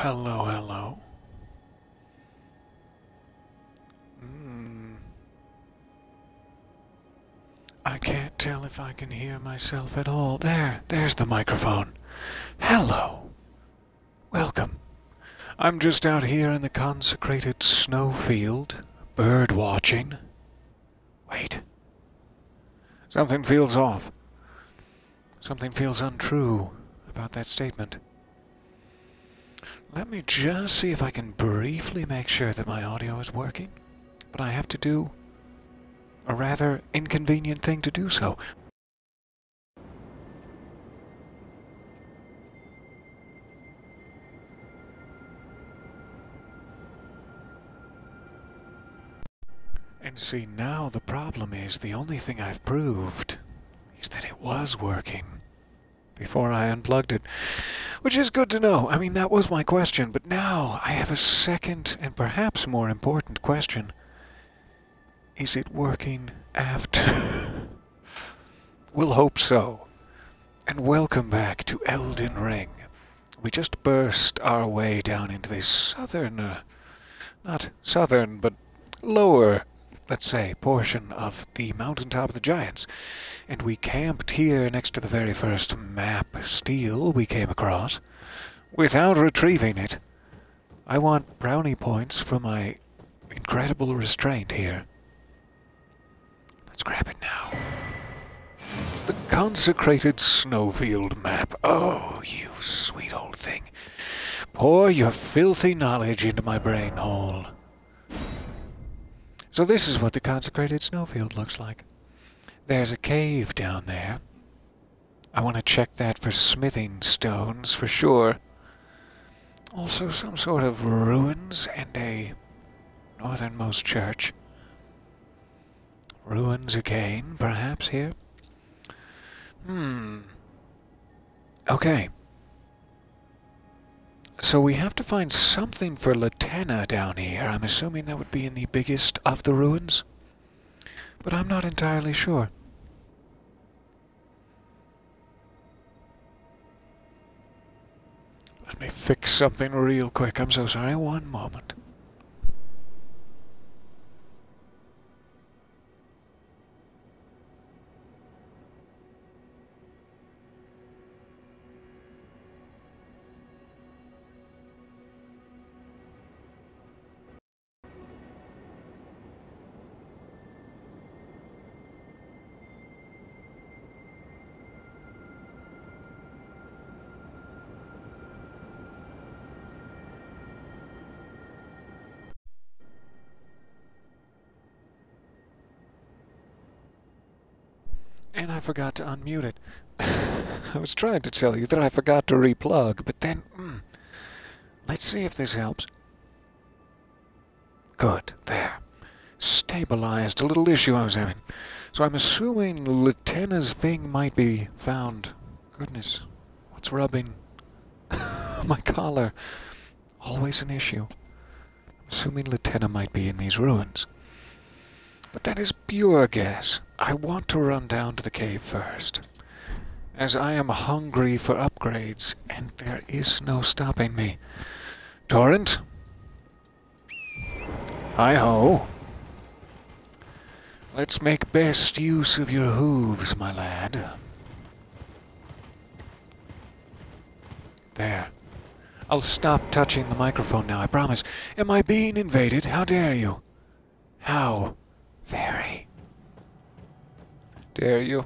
Hello, hello. I can't tell if I can hear myself at all. There's the microphone. Hello. Welcome. I'm just out here in the consecrated snowfield, bird watching. Wait. Something feels off. Something feels untrue about that statement. Let me just see if I can briefly make sure that my audio is working. But I have to do a rather inconvenient thing to do so. And see, now the problem is the only thing I've proved is that it was working before I unplugged it. Which is good to know. I mean, that was my question, but now I have a second and perhaps more important question. Is it working after? We'll hope so. And welcome back to Elden Ring. We just burst our way down into this southern, not southern, but lower, let's say, portion of the Mountaintop of the Giants. And we camped here next to the very first map steel we came across, without retrieving it. I want brownie points for my incredible restraint here. Let's grab it now. The consecrated snowfield map. Oh, you sweet old thing. Pour your filthy knowledge into my brain hole. So this is what the consecrated snowfield looks like. There's a cave down there. I want to check that for smithing stones for sure. Also some sort of ruins and a northernmost church. Ruins again, perhaps, here? Okay. So we have to find something for Latenna down here. I'm assuming that would be in the biggest of the ruins. But I'm not entirely sure. Let me fix something real quick. I'm so sorry. One moment. And I forgot to unmute it. I was trying to tell you that I forgot to replug, but then, let's see if this helps. Good, there. Stabilized a little issue I was having. So I'm assuming Latenna's thing might be found. Goodness, what's rubbing my collar? Always an issue. I'm assuming Latenna might be in these ruins. But that is pure guess. I want to run down to the cave first, as I am hungry for upgrades, and there is no stopping me. Torrent? Hi-ho. Let's make best use of your hooves, my lad. There. I'll stop touching the microphone now, I promise. Am I being invaded? How dare you? How very dare you?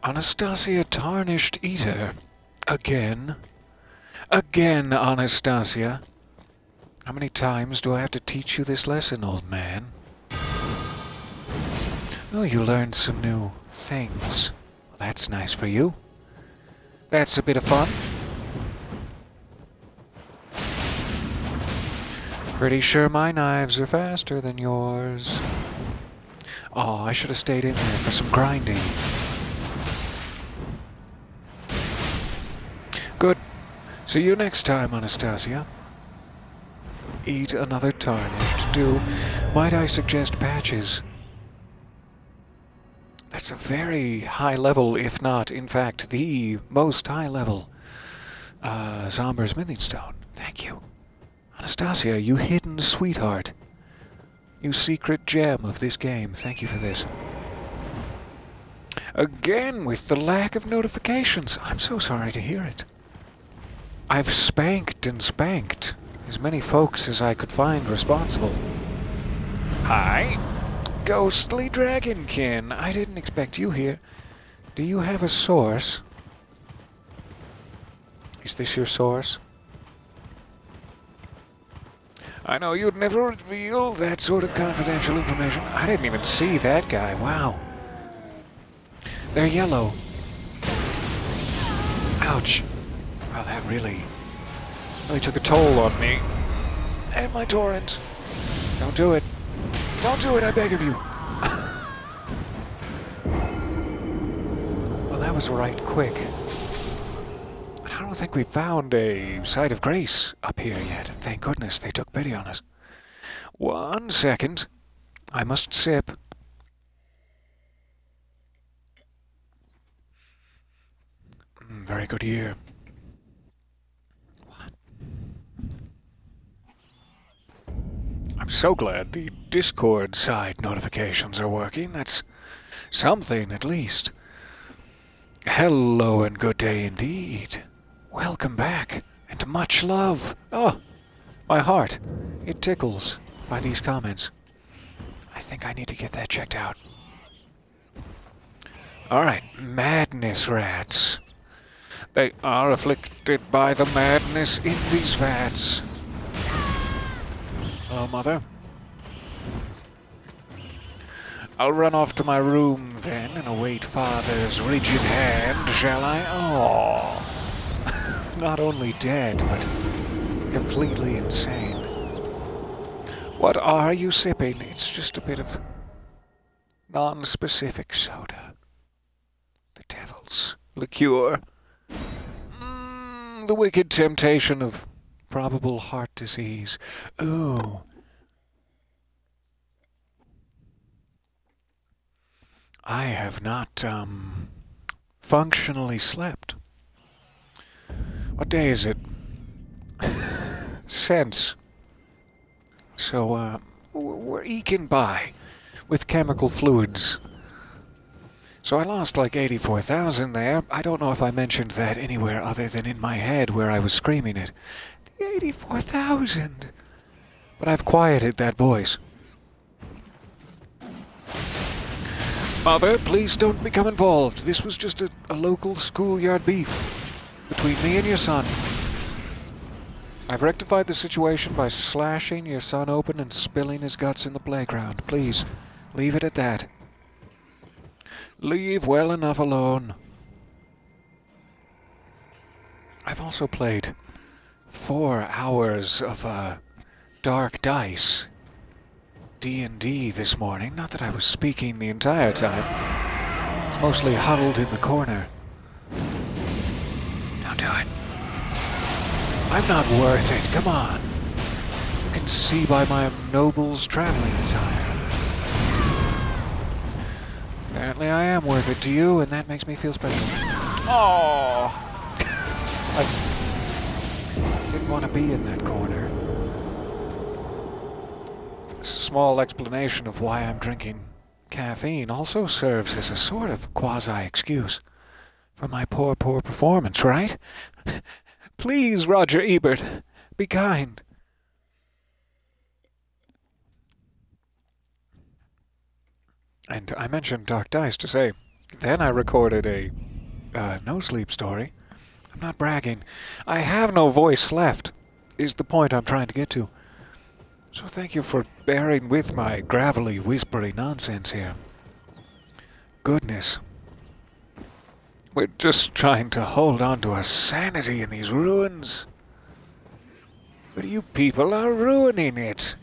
Anastasia Tarnished Eater. Again? Again, Anastasia? How many times do I have to teach you this lesson, old man? Oh, you learned some new things. Well, that's nice for you. That's a bit of fun. Pretty sure my knives are faster than yours. Oh, I should have stayed in there for some grinding. Good. See you next time, Anastasia. Eat another tarnished. Do, might I suggest patches? That's a very high level, if not, in fact, the most high level somber smithing stone. Thank you. Anastasia, you hidden sweetheart. You secret gem of this game. Thank you for this. Again, with the lack of notifications. I'm so sorry to hear it. I've spanked and spanked as many folks as I could find responsible. Hi. Ghostly Dragonkin. I didn't expect you here. Do you have a source? Is this your source? I know you'd never reveal that sort of confidential information. I didn't even see that guy. Wow. They're yellow. Ouch. Wow, that really took a toll on me. And my torrent. Don't do it. Don't do it, I beg of you. Well, that was right quick. I don't think we found a site of grace up here yet. Thank goodness they took pity on us. 1 second. I must sip. Very good year. What? I'm so glad the Discord side notifications are working. That's something, at least. Hello and good day indeed. Welcome back, and much love. Oh, my heart. It tickles by these comments. I think I need to get that checked out. Alright, madness rats. They are afflicted by the madness in these vats. Hello, Mother. I'll run off to my room then and await Father's rigid hand, shall I? Oh. Not only dead, but completely insane. What are you sipping? It's just a bit of non-specific soda. The devil's liqueur. The wicked temptation of probable heart disease. Ooh. I have not, functionally slept. What day is it? Since. So, we're eking by with chemical fluids. So I lost like 84,000 there. I don't know if I mentioned that anywhere other than in my head where I was screaming it. The 84,000! But I've quieted that voice. Mother, please don't become involved. This was just a local schoolyard beef between me and your son. I've rectified the situation by slashing your son open and spilling his guts in the playground. Please, leave it at that. Leave well enough alone. I've also played 4 hours of Dark Dice D&D this morning. Not that I was speaking the entire time. I was mostly huddled in the corner. Don't do it. I'm not worth it. Come on. You can see by my noble's traveling attire. Apparently I am worth it to you, and that makes me feel special. Oh! I didn't want to be in that corner. This small explanation of why I'm drinking caffeine also serves as a sort of quasi-excuse for my poor performance, right? Please, Roger Ebert, be kind. And I mentioned Dark Dice to say, then I recorded a no-sleep story. I'm not bragging. I have no voice left, is the point I'm trying to get to. So thank you for bearing with my gravelly, whispery nonsense here. Goodness. We're just trying to hold on to our sanity in these ruins. But you people are ruining it.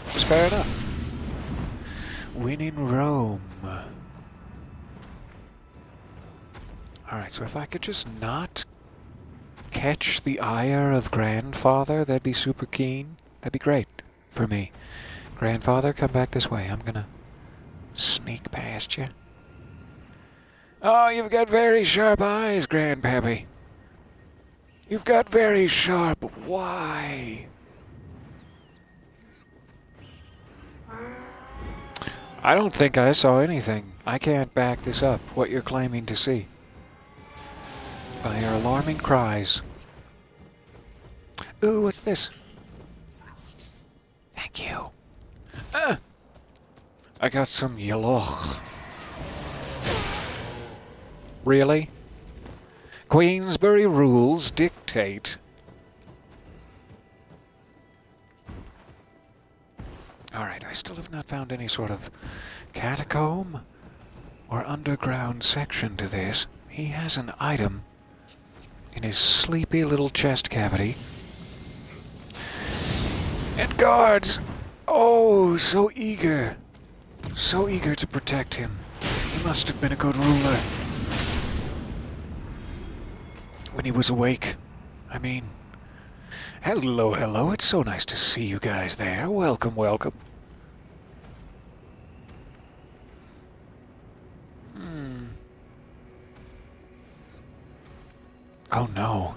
Which is fair enough. Winning Rome. Alright, so if I could just not catch the ire of Grandfather, that'd be super keen. That'd be great for me. Grandfather, come back this way. I'm gonna sneak past you. Oh, you've got very sharp eyes, Grandpappy. You've got very sharp... Why? I don't think I saw anything. I can't back this up, what you're claiming to see. By your alarming cries. Ooh, what's this? Thank you. I got some yellow. Really? Queensbury rules dictate. Alright, I still have not found any sort of catacomb or underground section to this. He has an item in his sleepy little chest cavity. And guards! Oh, so eager. So eager to protect him. He must have been a good ruler. When he was awake. I mean... Hello, hello. It's so nice to see you guys there. Welcome, welcome. Oh no.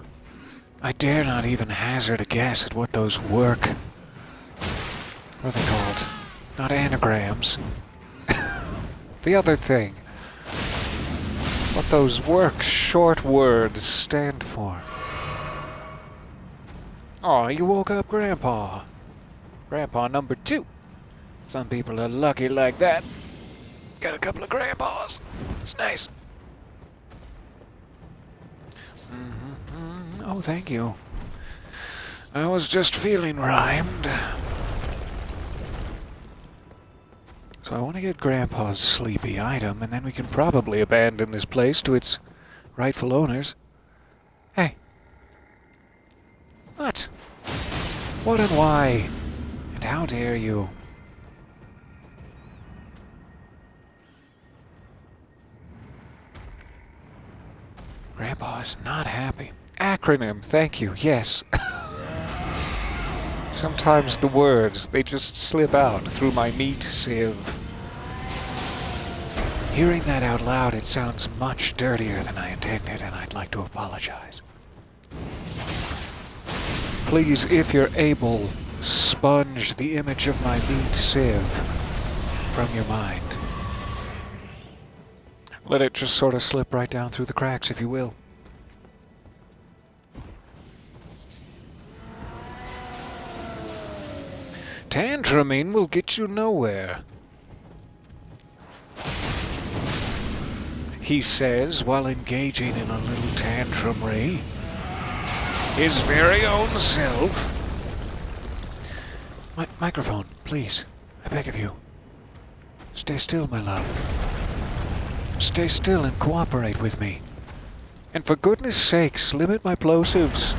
I dare not even hazard a guess at what those work. What are they called? Not anagrams. The other thing. What those work short words stand for. Aw, you woke up Grandpa. Grandpa number 2. Some people are lucky like that. Got a couple of grandpas. It's nice. Oh, thank you. I was just feeling rhymed. So I want to get Grandpa's sleepy item, and then we can probably abandon this place to its rightful owners. Hey. What? What and why? And how dare you? Grandpa is not happy. Acronym, thank you, yes. Sometimes the words, they just slip out through my meat sieve. Hearing that out loud, it sounds much dirtier than I intended, and I'd like to apologize. Please, if you're able, sponge the image of my meat sieve from your mind. Let it just sort of slip right down through the cracks, if you will. Tantruming will get you nowhere, he says while engaging in a little tantrumery. His very own self. Microphone, please. I beg of you. Stay still, my love. Stay still and cooperate with me. And for goodness sakes, limit my plosives.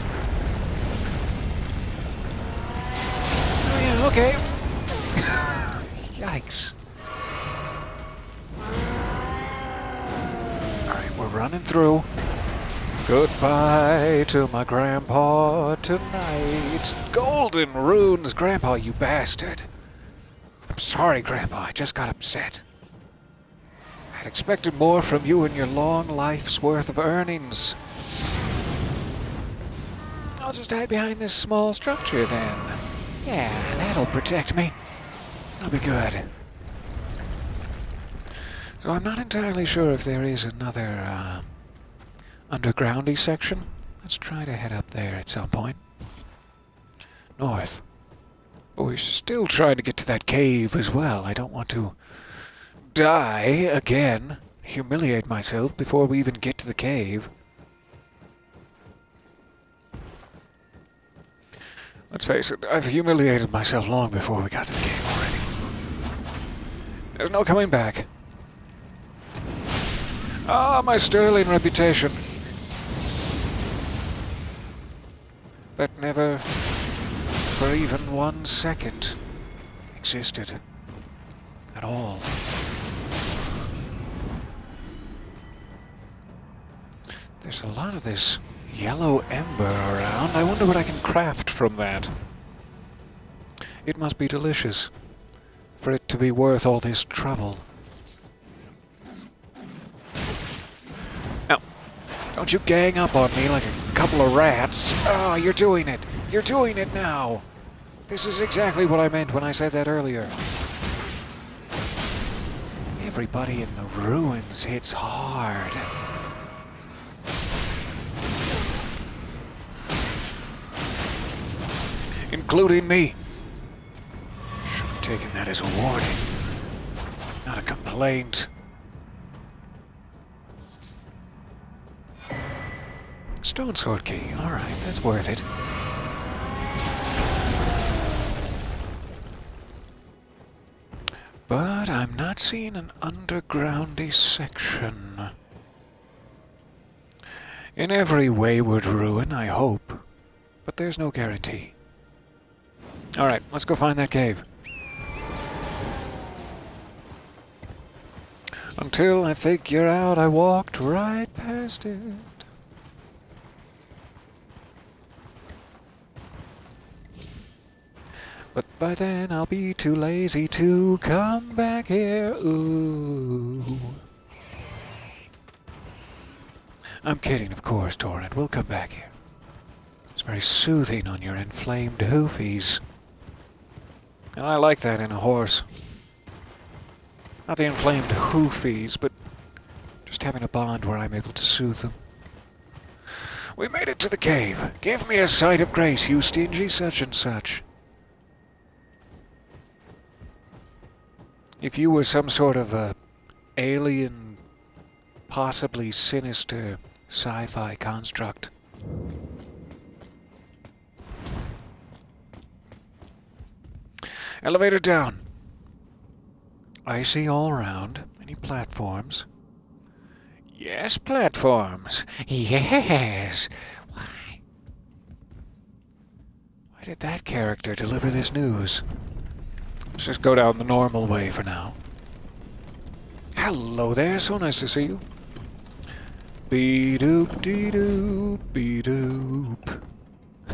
Oh yeah, okay. Yikes. Alright, we're running through. Goodbye to my grandpa tonight. Golden runes, Grandpa, you bastard. I'm sorry, Grandpa, I just got upset. I'd expected more from you and your long life's worth of earnings. I'll just hide behind this small structure then. Yeah, that'll protect me. That'll be good. So I'm not entirely sure if there is another, undergroundy section. Let's try to head up there at some point. North. But we're still trying to get to that cave as well. I don't want to die again, humiliate myself before we even get to the cave. Let's face it, I've humiliated myself long before we got to the cave already. There's no coming back. Ah, my sterling reputation. That never, for even 1 second, existed at all. There's a lot of this yellow ember around. I wonder what I can craft from that. It must be delicious for it to be worth all this trouble. Don't you gang up on me like a couple of rats. Oh, you're doing it. You're doing it now. This is exactly what I meant when I said that earlier. Everybody in the ruins hits hard. Including me. Should have taken that as a warning, not a complaint. Stone sword key. Alright, that's worth it. But I'm not seeing an undergroundy section. In every wayward ruin, I hope. But there's no guarantee. Alright, let's go find that cave. Until I figure out I walked right past it. But by then I'll be too lazy to come back here. Ooh. I'm kidding, of course, Torrent. We'll come back here. It's very soothing on your inflamed hoofies. And I like that in a horse. Not the inflamed hoofies, but just having a bond where I'm able to soothe them. We made it to the cave. Give me a sight of grace, you stingy such and such. If you were some sort of a alien, possibly sinister sci-fi construct. Elevator down. Icy all around. Any platforms? Yes, platforms. Yes. Why? Why did that character deliver this news? Let's just go down the normal way for now. Hello there, so nice to see you. Be-doop-dee-doop, be-doop. I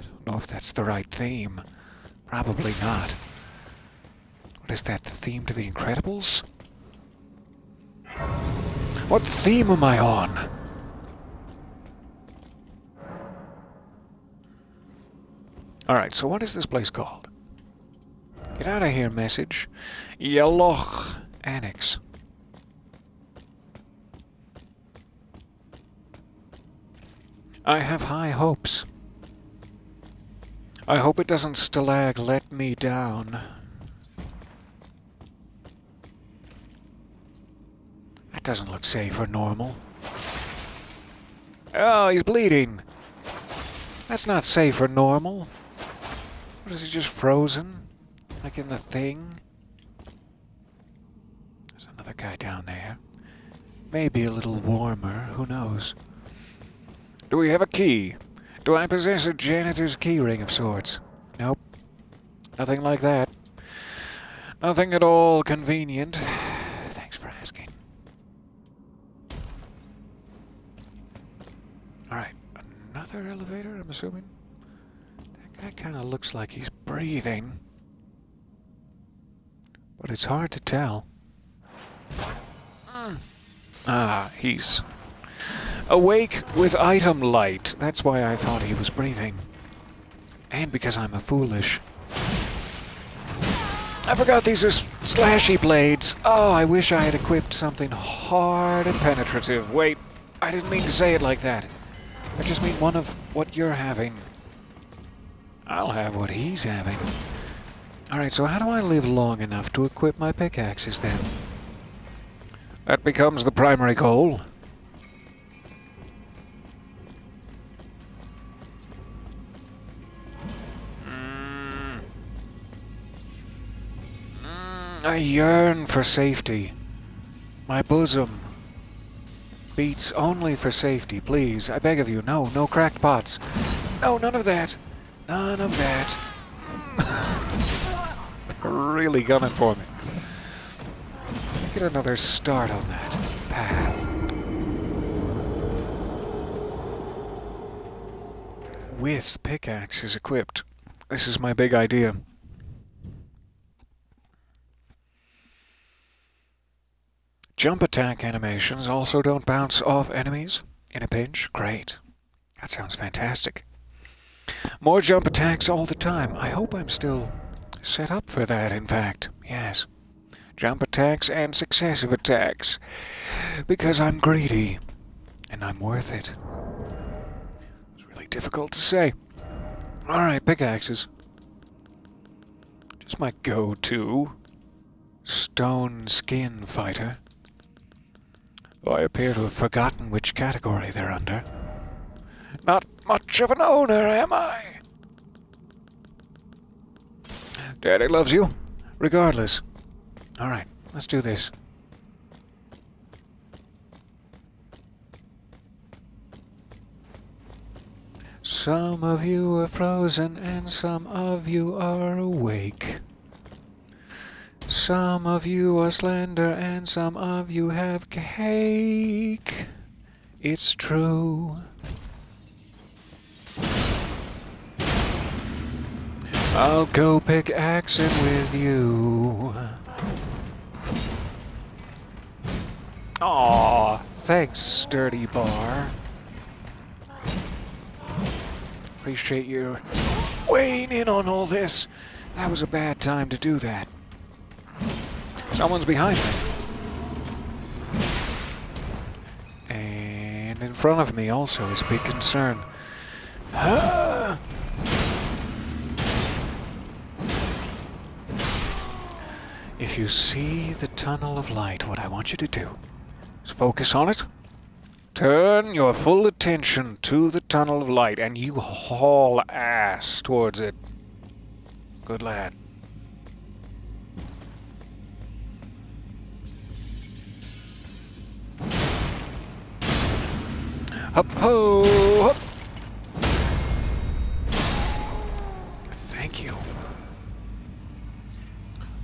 don't know if that's the right theme. Probably not. What is that, the theme to The Incredibles? What theme am I on? Alright, so what is this place called? Get out of here, message. Yelloch Annex. I have high hopes. I hope it doesn't let me down. That doesn't look safe or normal. Oh, he's bleeding. That's not safe or normal. What, is he just frozen? Like in the thing? There's another guy down there. Maybe a little warmer, who knows? Do we have a key? Do I possess a janitor's keyring of sorts? Nope. Nothing like that. Nothing at all convenient. Thanks for asking. Alright, another elevator, I'm assuming? That guy kind of looks like he's breathing. But it's hard to tell. Ah, he's awake with item light. That's why I thought he was breathing. And because I'm a foolish. I forgot these are slashy blades. Oh, I wish I had equipped something hard and penetrative. Wait, I didn't mean to say it like that. I just mean one of what you're having. I'll have what he's having. Alright, so how do I live long enough to equip my pickaxes then? That becomes the primary goal. I yearn for safety. My bosom beats only for safety, please. I beg of you, no cracked pots. No, none of that. None of that. Really gunning for me. Get another start on that path. With pickaxes equipped. This is my big idea. Jump attack animations also don't bounce off enemies. In a pinch? Great. That sounds fantastic. More jump attacks all the time. I hope I'm still set up for that, in fact. Yes. Jump attacks and successive attacks. Because I'm greedy. And I'm worth it. It's really difficult to say. Alright, pickaxes. Just my go-to stone skin fighter. Though I appear to have forgotten which category they're under. Not much of an owner, am I? Daddy loves you, regardless. Alright, let's do this. Some of you are frozen and some of you are awake. Some of you are slender and some of you have cake. It's true. I'll go pickaxing with you. Aw, thanks, sturdy bar. Appreciate you weighing in on all this. That was a bad time to do that. Someone's behind me. And in front of me also is a big concern. If you see the tunnel of light, what I want you to do is focus on it. Turn your full attention to the tunnel of light and you haul ass towards it. Good lad. Hup ho! Hup. Thank you.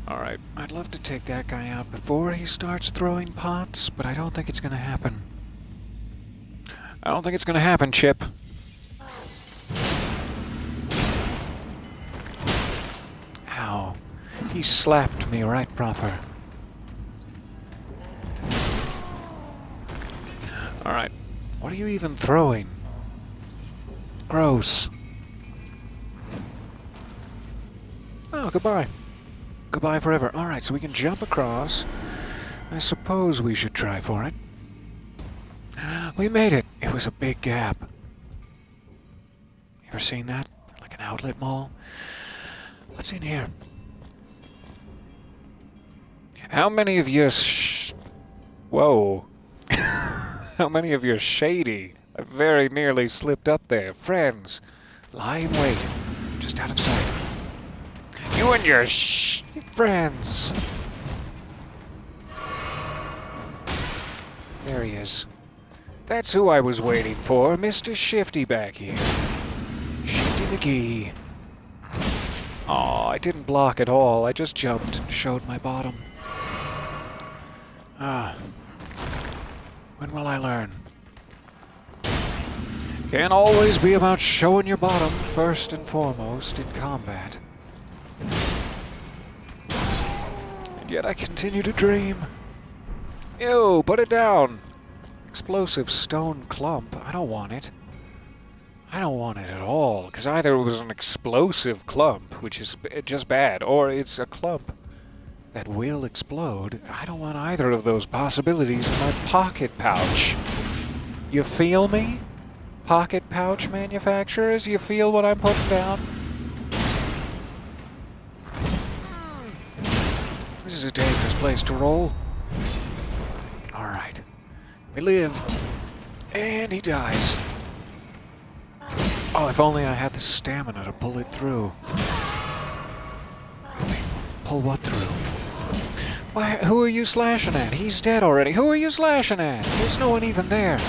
Alright, I'd love to take that guy out before he starts throwing pots, but I don't think it's gonna happen. I don't think it's gonna happen, Chip. Ow. He slapped me right proper. Alright. What are you even throwing? Gross. Oh, goodbye. Goodbye forever. Alright, so we can jump across. I suppose we should try for it. We made it. It was a big gap. You ever seen that? Like an outlet mall? What's in here? How many of you Whoa. How many of you shady? I very nearly slipped up there. Friends, lie in wait. Just out of sight. You and your friends. There he is. That's who I was waiting for, Mr. Shifty back here. Shifty McGee. Aw, I didn't block at all. I just jumped and showed my bottom. Ah. When will I learn? Can't always be about showing your bottom first and foremost in combat. And yet I continue to dream. Ew, put it down! Explosive stone clump. I don't want it. I don't want it at all, because either it was an explosive clump, which is just bad, or it's a clump that will explode. I don't want either of those possibilities in my pocket pouch. You feel me? Pocket pouch manufacturers, you feel what I'm putting down? This is a dangerous place to roll. Alright. We live. And he dies. Oh, if only I had the stamina to pull it through. Pull what through? Why, who are you slashing at? He's dead already. Who are you slashing at? There's no one even there.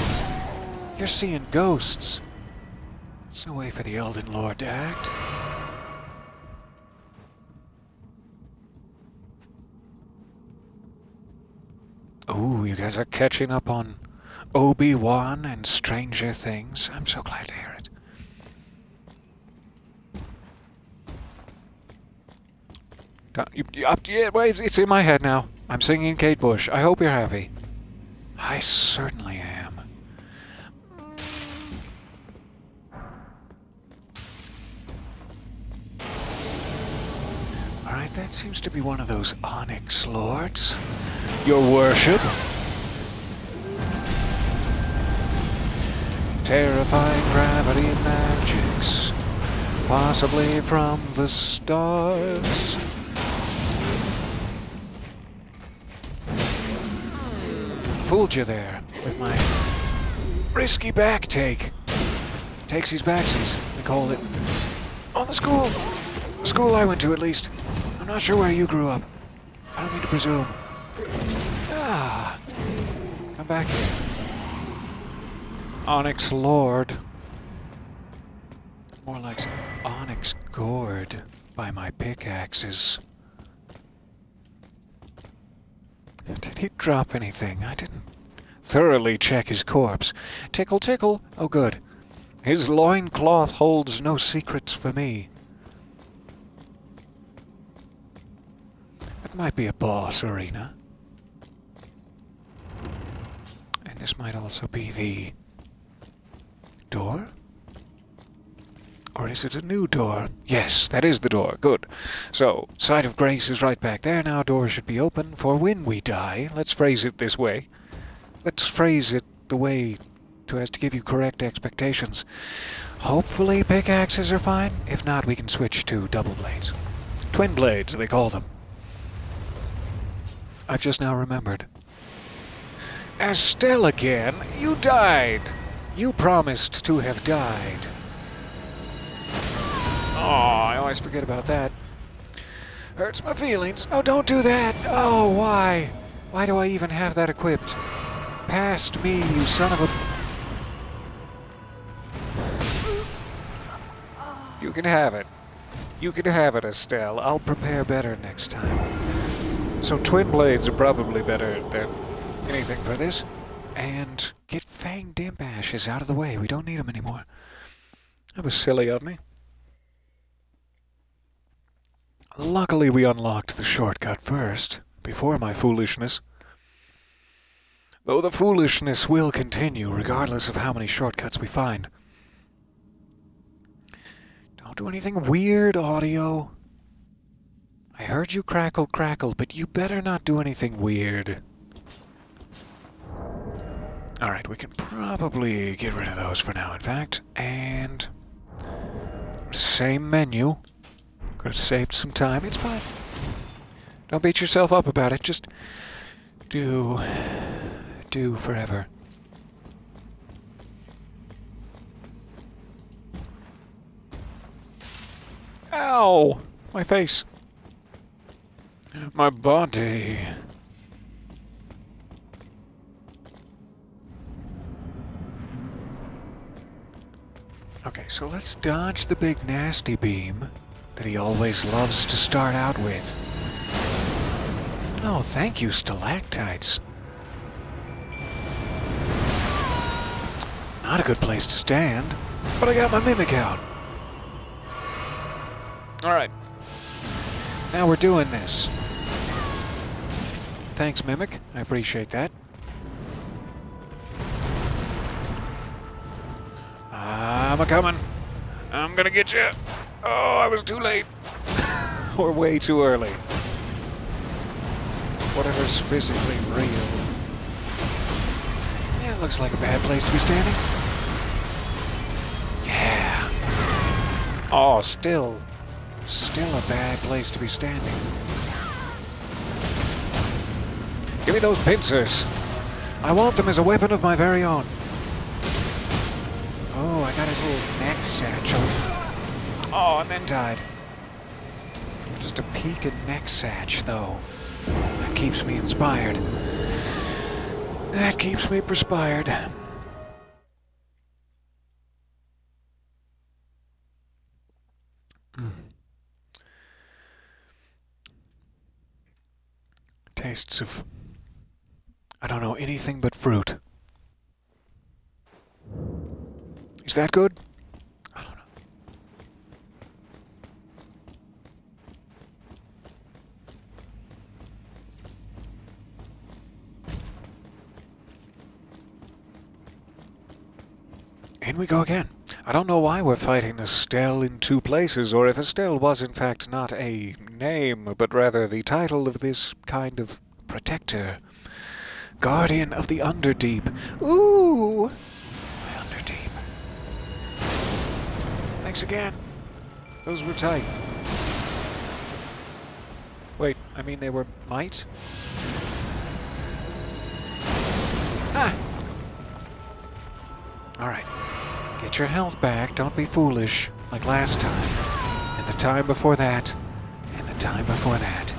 You're seeing ghosts. There's no way for the Elden Lord to act. Ooh, you guys are catching up on Obi-Wan and Stranger Things. I'm so glad to hear it. Yeah, wait, it's in my head now. I'm singing Kate Bush. I hope you're happy. I certainly am. That seems to be one of those onyx lords. Your worship. Terrifying gravity magics. Possibly from the stars. Fooled you there with my risky back take. Takesies backsies, they called it. On the school I went to at least. I'm not sure where you grew up. I don't mean to presume. Ah, come back here. Onyx Lord. More like Onyx Gourd by my pickaxes. Did he drop anything? I didn't thoroughly check his corpse. Tickle, tickle. Oh, good. His loincloth holds no secrets for me. That might be a boss arena. And this might also be the door? Or is it a new door? Yes, that is the door. Good. So, Site of Grace is right back there now. Door should be open for when we die. Let's phrase it this way. Let's phrase it the way as to give you correct expectations. Hopefully pickaxes are fine. If not, we can switch to double blades. Twin blades, they call them. I've just now remembered. Estelle again, you died. You promised to have died. Oh, I always forget about that. Hurts my feelings. Oh, don't do that. Oh, why? Why do I even have that equipped? Past me, you son of a... You can have it. You can have it, Estelle. I'll prepare better next time. So twin blades are probably better than anything for this. And get Fanged Imp Ashes out of the way. We don't need them anymore. That was silly of me. Luckily we unlocked the shortcut first, before my foolishness. Though the foolishness will continue regardless of how many shortcuts we find. Don't do anything weird, audio. I heard you crackle, crackle, but you better not do anything weird. Alright, we can probably get rid of those for now, in fact. And... same menu. Could have saved some time. It's fine. Don't beat yourself up about it. Just... do forever. Ow! My face. My body. Okay, so let's dodge the big nasty beam that he always loves to start out with. Oh, thank you, stalactites. Not a good place to stand, but I got my mimic out. Alright. Now we're doing this. Thanks, Mimic. I appreciate that. I'm a-coming. I'm gonna get you. Oh, I was too late. Or way too early. Whatever's physically real. Yeah, it looks like a bad place to be standing. Yeah. Oh, still a bad place to be standing. Give me those pincers. I want them as a weapon of my very own. Oh, I got his little neck satchel. Oh, and then died. Just a peaked neck satch, though. That keeps me inspired. That keeps me perspired. Tastes of... I don't know anything but fruit. Is that good? I don't know. In we go again. I don't know why we're fighting Estelle in two places, or if Estelle was in fact not a name, but rather the title of this kind of protector. Guardian of the Underdeep. Ooh! My Underdeep. Thanks again. Those were tight. Wait, I mean they were might? Ah! Alright. Get your health back, don't be foolish, like last time. And the time before that. And the time before that.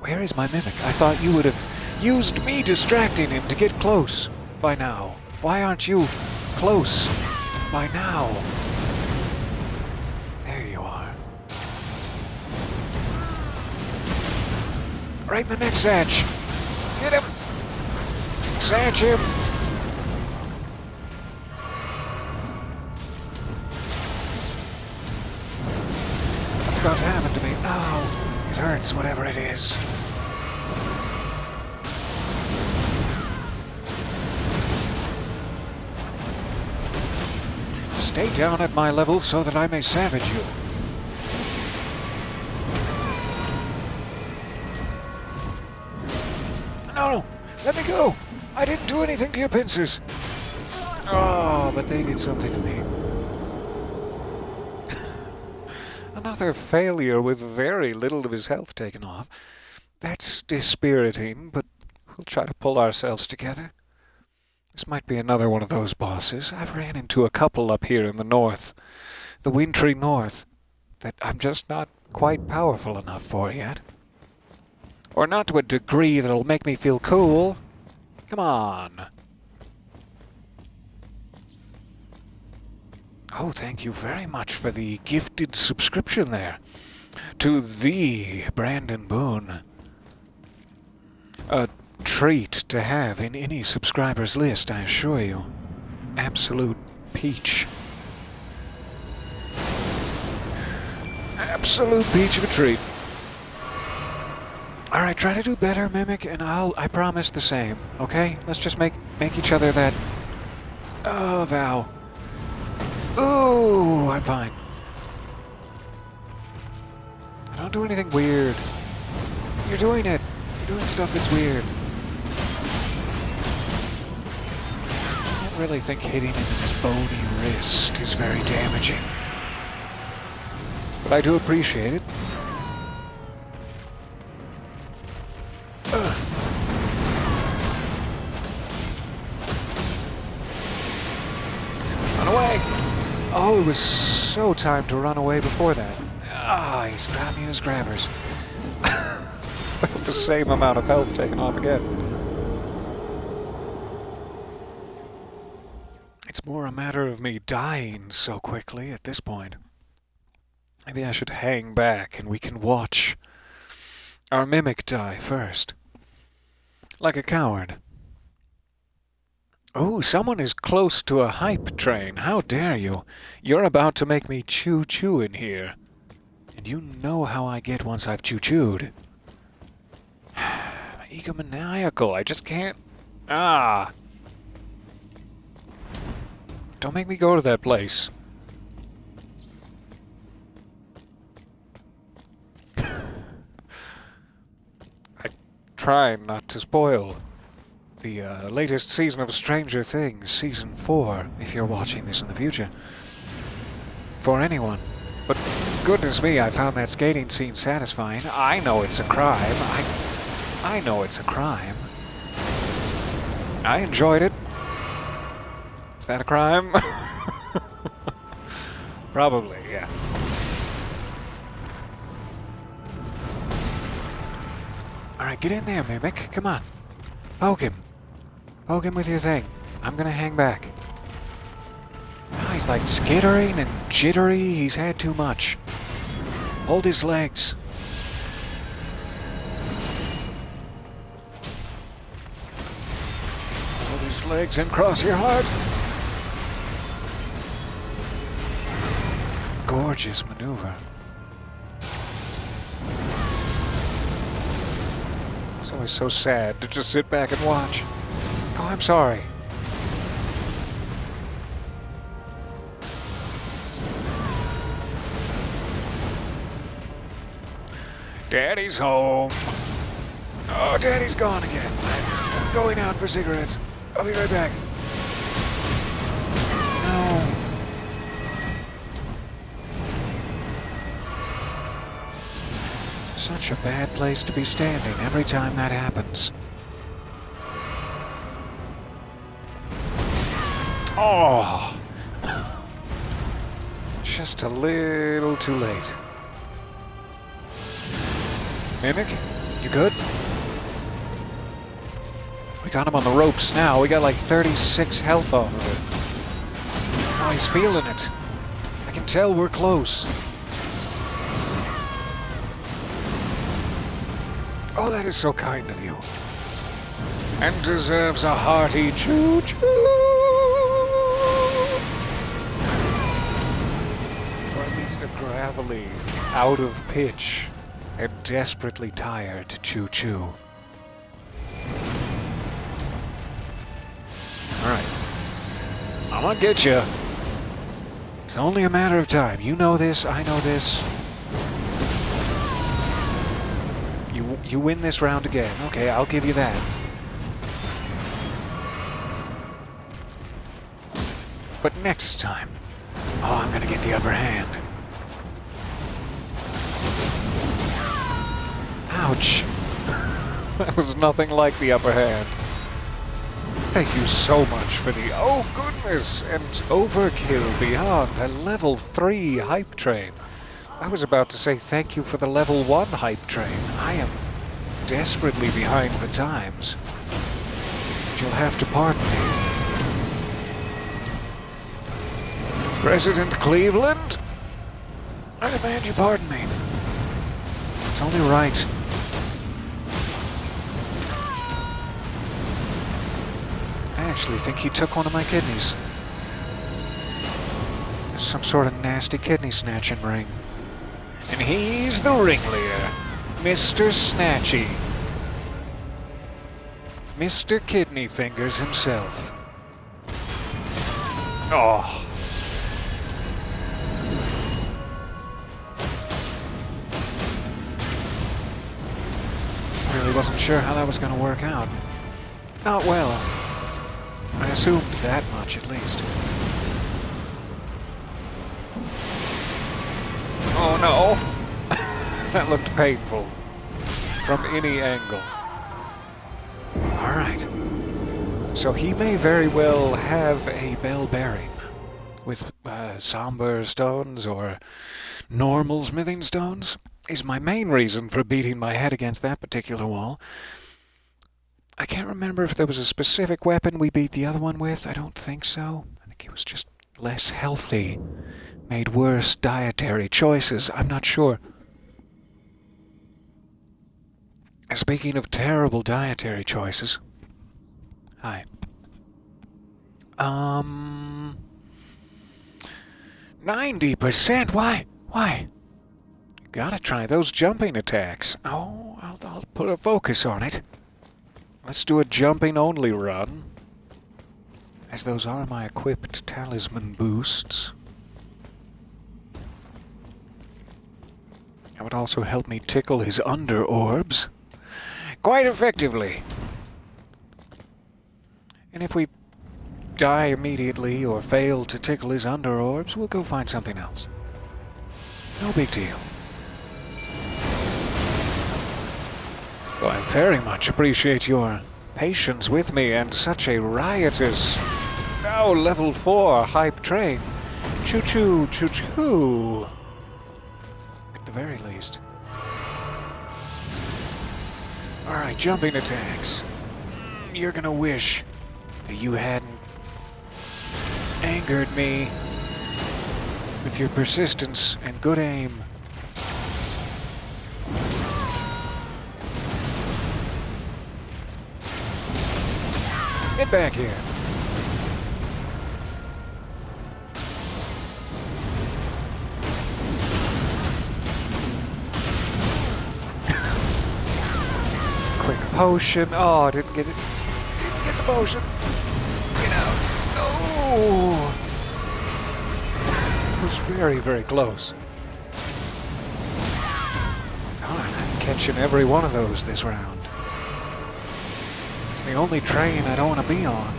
Where is my mimic? I thought you would have used me distracting him to get close by now. Why aren't you close by now? There you are. Right in the neck, Satch. Get him! Satch him! What's about to happen to me? No! It hurts, whatever it is. Stay down at my level so that I may savage you. No! Let me go! I didn't do anything to your pincers! Oh, but they did something to me. Another failure with very little of his health taken off. That's dispiriting, but we'll try to pull ourselves together. This might be another one of those bosses. I've ran into a couple up here in the north, the wintry north, that I'm just not quite powerful enough for yet. Or not to a degree that'll make me feel cool. Come on. Oh, thank you very much for the gifted subscription there. To the Brandon Boone. A treat to have in any subscriber's list, I assure you. Absolute peach. Absolute peach of a treat. Alright, try to do better, Mimic, and I promise the same, okay? Let's just make each other that... vow. Ooh, I'm fine. I don't do anything weird. You're doing it. You're doing stuff that's weird. I don't really think hitting him in his bony wrist is very damaging. But I do appreciate it. Run away! Oh, it was so timed to run away before that. Ah, he's grabbing his grabbers. The same amount of health taken off again. It's more a matter of me dying so quickly at this point. Maybe I should hang back and we can watch our Mimic die first. Like a coward. Oh, someone is close to a hype train. How dare you? You're about to make me chew-chew in here. And you know how I get once I've chew-chewed. Egomaniacal. I just can't... Ah! Don't make me go to that place. I try not to spoil the latest season of Stranger Things, Season 4, if you're watching this in the future. For anyone. But goodness me, I found that skating scene satisfying. I know it's a crime. I know it's a crime. I enjoyed it. Is that a crime? Probably, yeah. Alright, get in there, Mimic. Come on. Poke him. Poke him with your thing. I'm gonna hang back. Oh, he's like skittering and jittery. He's had too much. Hold his legs. Hold his legs and cross your heart. Gorgeous maneuver. It's always so sad to just sit back and watch. Oh, I'm sorry. Daddy's home. Oh, Daddy's gone again. I'm going out for cigarettes. I'll be right back. No. Such a bad place to be standing every time that happens. Oh! Just a little too late. Mimic, you good? We got him on the ropes now. We got like 36 health off of it. Oh, he's feeling it. I can tell we're close. Oh, that is so kind of you. And deserves a hearty choo-choo. Or at least a gravelly, out of pitch, and desperately tired choo-choo. Alright. I'm gonna get you. It's only a matter of time. You know this, I know this. You win this round again. Okay, I'll give you that. But next time, oh, I'm gonna get the upper hand. Ouch. That was nothing like the upper hand. Thank you so much for the, oh goodness, and overkill beyond a level 3 hype train. I was about to say thank you for the level 1 hype train. I am desperately behind the times. But you'll have to pardon me. President Cleveland, I demand you pardon me. It's only right. I actually think he took one of my kidneys. There's some sort of nasty kidney snatching ring. And he's the ringleader, Mr. Snatchy. Mr. Kidney Fingers himself. Oh. Really wasn't sure how that was going to work out. Not well. I assumed that much at least. Oh no! That looked painful. From any angle. Alright. So he may very well have a bell bearing. With somber stones or normal smithing stones. Is my main reason for beating my head against that particular wall. I can't remember if there was a specific weapon we beat the other one with. I don't think so. I think it was just less healthy. Made worse dietary choices. I'm not sure. Speaking of terrible dietary choices. Hi. 90%? Why? Why? Gotta try those jumping attacks. Oh, I'll put a focus on it. Let's do a jumping-only run, as those are my equipped talisman boosts. That would also help me tickle his under orbs quite effectively. And if we die immediately or fail to tickle his under orbs, we'll go find something else. No big deal. Well, I very much appreciate your patience with me and such a riotous, now level 4 hype train. Choo-choo, choo-choo. At the very least. Alright, jumping attacks. You're gonna wish that you hadn't angered me with your persistence and good aim. Get back here. Quick potion. Oh, I didn't get it. Didn't get the potion. Get out. No. It was very, very close. Darn, I catching every one of those this round. It's the only train I don't want to be on.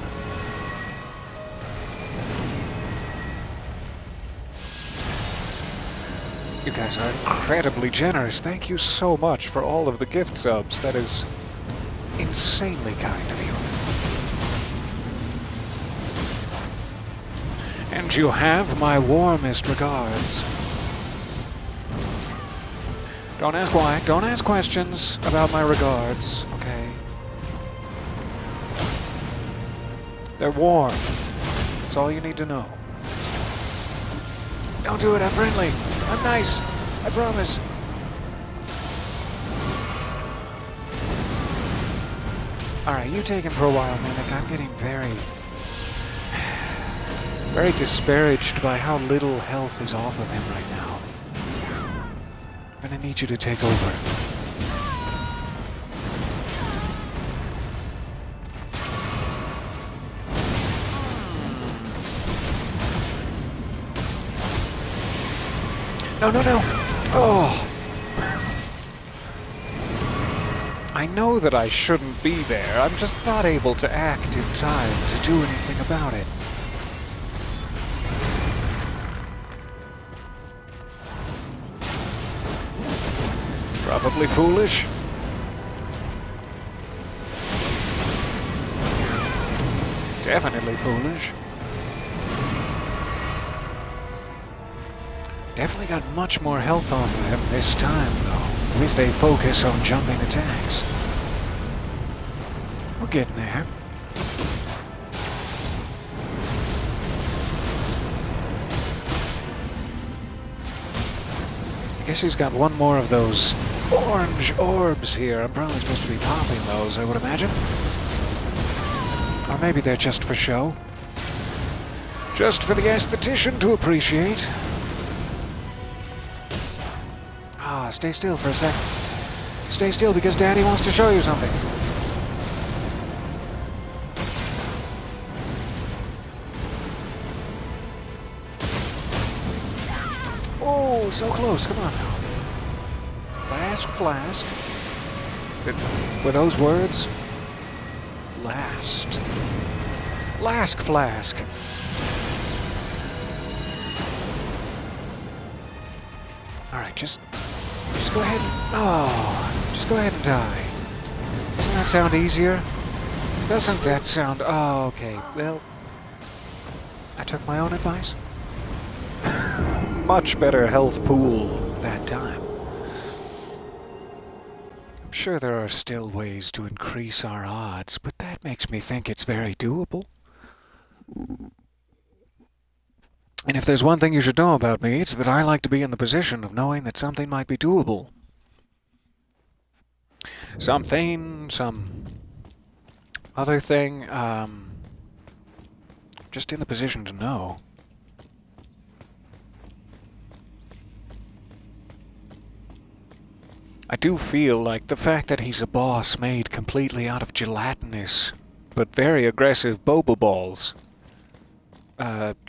You guys are incredibly generous. Thank you so much for all of the gift subs. That is insanely kind of you. And you have my warmest regards. Don't ask why. Don't ask questions about my regards, okay? They're warm. That's all you need to know. Don't do it. I'm friendly. I'm nice. I promise. Alright, you take him for a while, Mimic. I'm getting very disparaged by how little health is off of him right now. I'm gonna need you to take over. No, no, no! Oh! I know that I shouldn't be there. I'm just not able to act in time to do anything about it. Probably foolish. Definitely foolish. Definitely got much more health off of him this time, though, with a focus on jumping attacks. We're getting there. I guess he's got one more of those orange orbs here. I'm probably supposed to be popping those, I would imagine. Or maybe they're just for show. Just for the aesthetician to appreciate. Ah, stay still for a second. Stay still because Daddy wants to show you something. Oh, so close. Come on now. Last flask. Were those words? Last. Last flask. Alright, just go ahead and... Oh, just go ahead and die. Doesn't that sound easier? Doesn't that sound... Oh, okay. Well, I took my own advice. Much better health pool that time. I'm sure there are still ways to increase our odds, but that makes me think it's very doable. And if there's one thing you should know about me, it's that I like to be in the position of knowing that something might be doable. Something, some other thing, just in the position to know. I do feel like the fact that he's a boss made completely out of gelatinous, but very aggressive boba balls,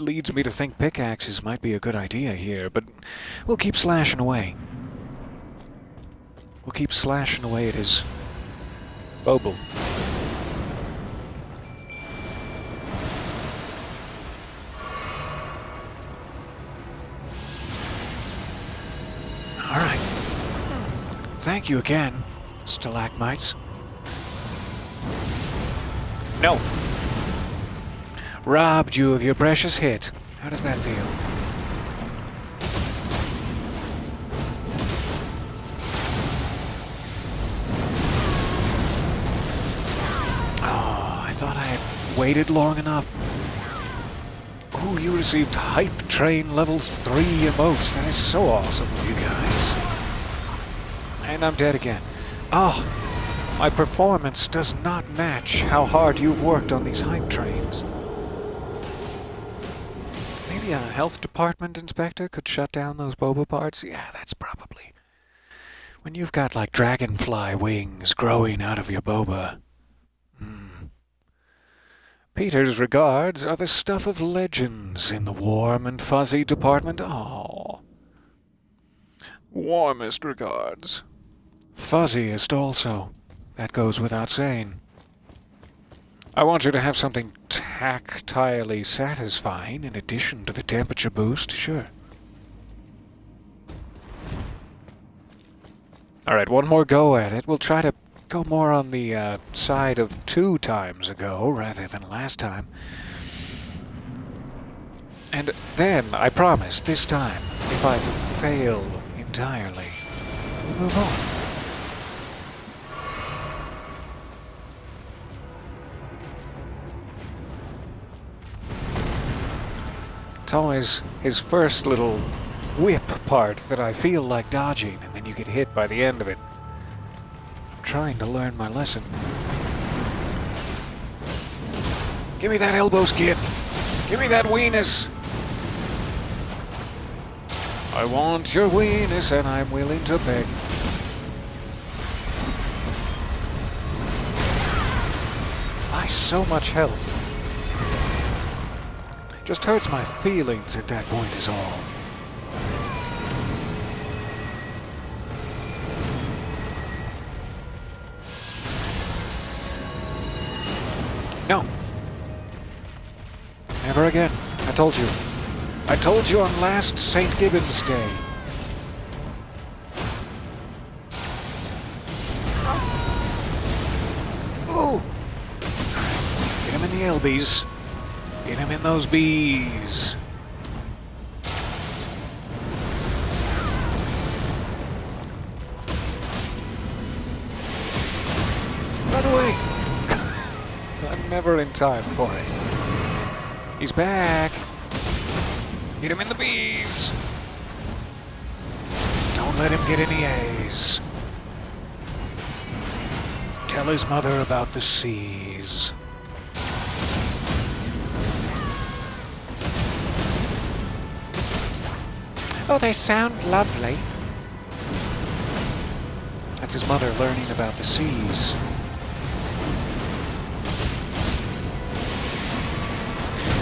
leads me to think pickaxes might be a good idea here, but we'll keep slashing away. We'll keep slashing away at his bobble. Alright. Thank you again, stalagmites. No. Robbed you of your precious hit. How does that feel? Oh, I thought I had waited long enough. Ooh, you received Hype Train Level 3 emotes. That is so awesome of you guys. And I'm dead again. Oh, my performance does not match how hard you've worked on these hype trains. Maybe a health department inspector could shut down those boba parts? Yeah, that's probably... When you've got, like, dragonfly wings growing out of your boba. Peter's regards are the stuff of legends in the warm and fuzzy department. Aww. Warmest regards. fuzziest also. That goes without saying. I want you to have something tactilely satisfying in addition to the temperature boost, sure. Alright, one more go at it. We'll try to go more on the side of 2 times a go rather than last time. And then, I promise, this time, if I fail entirely, we'll move on. It's always his first little whip part that I feel like dodging, and then you get hit by the end of it. I'm trying to learn my lesson. Give me that elbow skid! Give me that weenus! I want your weenus and I'm willing to beg. Why so much health? Just hurts my feelings at that point is all. No. Never again. I told you. I told you on last St. Gibbons Day. Ooh! Get him in the LBs. Get him in those bees. Run away! I'm never in time for it. He's back. Get him in the bees. Don't let him get any A's. Tell his mother about the C's. Oh, they sound lovely. That's his mother learning about the C's.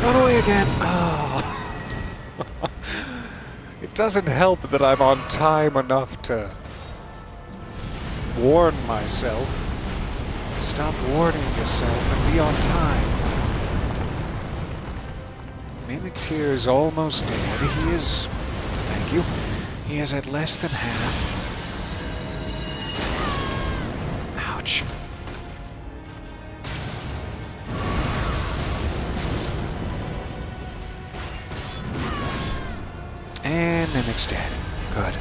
Run away again. Oh. It doesn't help that I'm on time enough to warn myself. Stop warning yourself and be on time. Mimicteer is almost dead. He is... Thank you. He is at less than half. Ouch. And Mimic's dead. Good.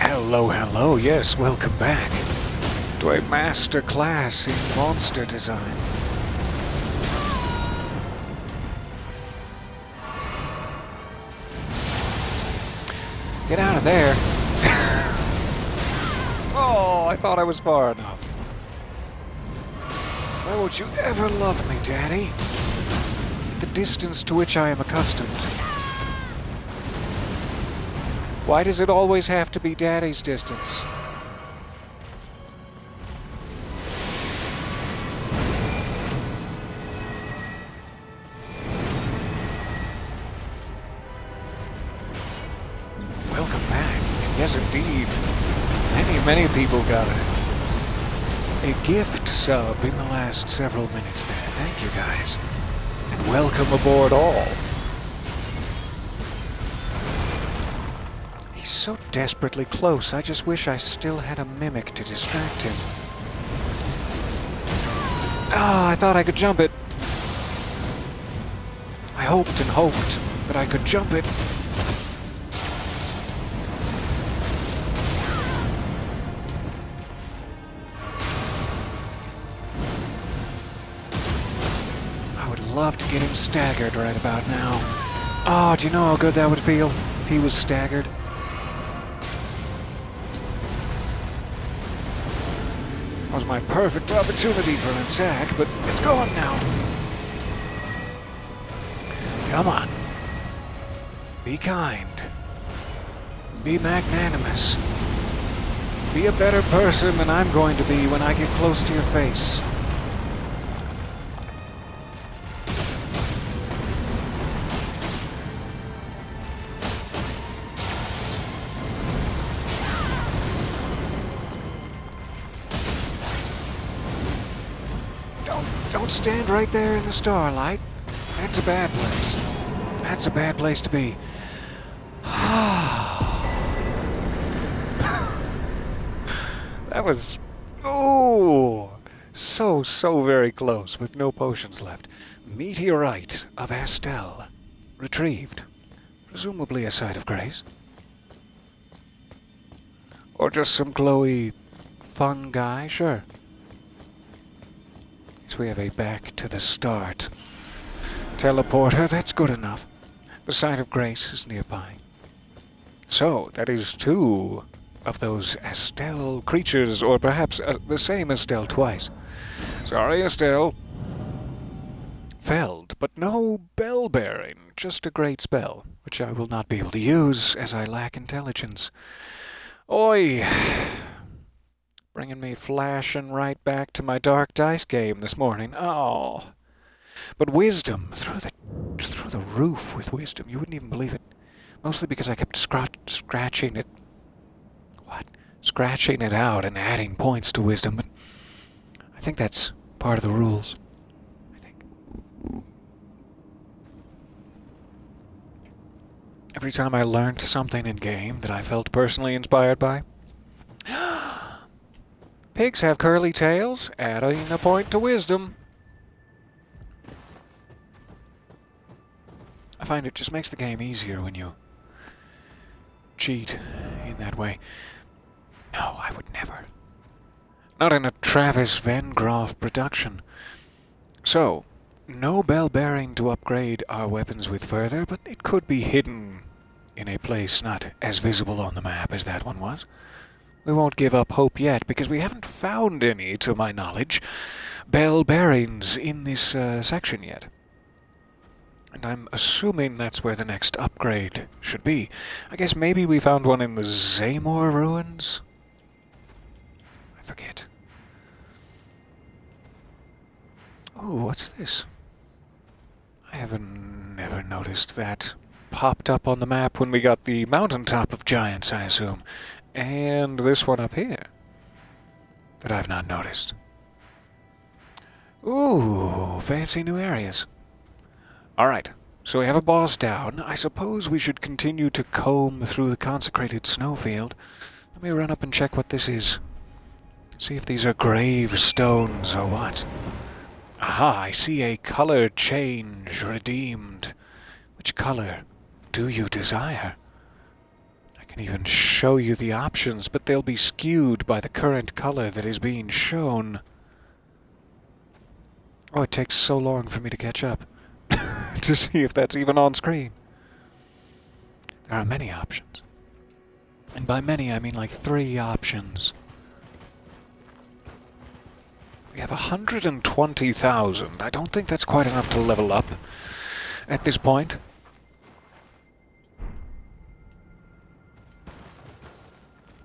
Hello, hello, yes, welcome back to a master class in monster design. Get out of there. Oh, I thought I was far enough. Why won't you ever love me, Daddy? At the distance to which I am accustomed. Why does it always have to be Daddy's distance? Welcome back. Yes, indeed. Many people got a gift sub in the last several minutes there. Thank you, guys. And welcome aboard all. He's so desperately close, I just wish I still had a mimic to distract him. Ah, I thought I could jump it. I hoped and hoped that I could jump it. I would love to get him staggered right about now. Oh, do you know how good that would feel if he was staggered? Was my perfect opportunity for an attack, but it's gone now. Come on. Be kind. Be magnanimous. Be a better person than I'm going to be when I get close to your face. Don't stand right there in the starlight. That's a bad place. That's a bad place to be. That was... oh! So very close, with no potions left. Meteorite of Astel. Retrieved. Presumably a site of grace. Or just some glowy fungi, sure. So we have a back to the start teleporter, that's good enough. The site of grace is nearby. So, that is 2 of those Astel creatures, or perhaps the same Astel twice. Sorry, Astel. Felled, but no bell-bearing, just a great spell, which I will not be able to use, as I lack intelligence. Oi! Bringing me flashing right back to my dark dice game this morning. Oh! But wisdom, through the roof with wisdom, you wouldn't even believe it. Mostly because I kept scratching it. What? Scratching it out and adding points to wisdom, but I think that's part of the rules. I think. Every time I learned something in game that I felt personally inspired by. Pigs have curly tails, adding a point to wisdom. I find it just makes the game easier when you cheat in that way. No, I would never. Not in a Travis Van Groff production. So, no bell bearing to upgrade our weapons with further, but it could be hidden in a place not as visible on the map as that one was. We won't give up hope yet, because we haven't found any, to my knowledge, bell bearings in this section yet. And I'm assuming that's where the next upgrade should be. I guess maybe we found one in the Zamor ruins? I forget. Ooh, what's this? I haven't never noticed that. Popped up on the map when we got the mountaintop of giants, I assume. And this one up here that I've not noticed. Ooh, fancy new areas. Alright, so we have a boss down. I suppose we should continue to comb through the consecrated snowfield. Let me run up and check what this is. See if these are gravestones or what. Aha, I see a color change redeemed. Which color do you desire? I can even show you the options, but they'll be skewed by the current color that is being shown. Oh, it takes so long for me to catch up to see if that's even on screen. There are many options. And by many, I mean like 3 options. We have 120,000. I don't think that's quite enough to level up at this point.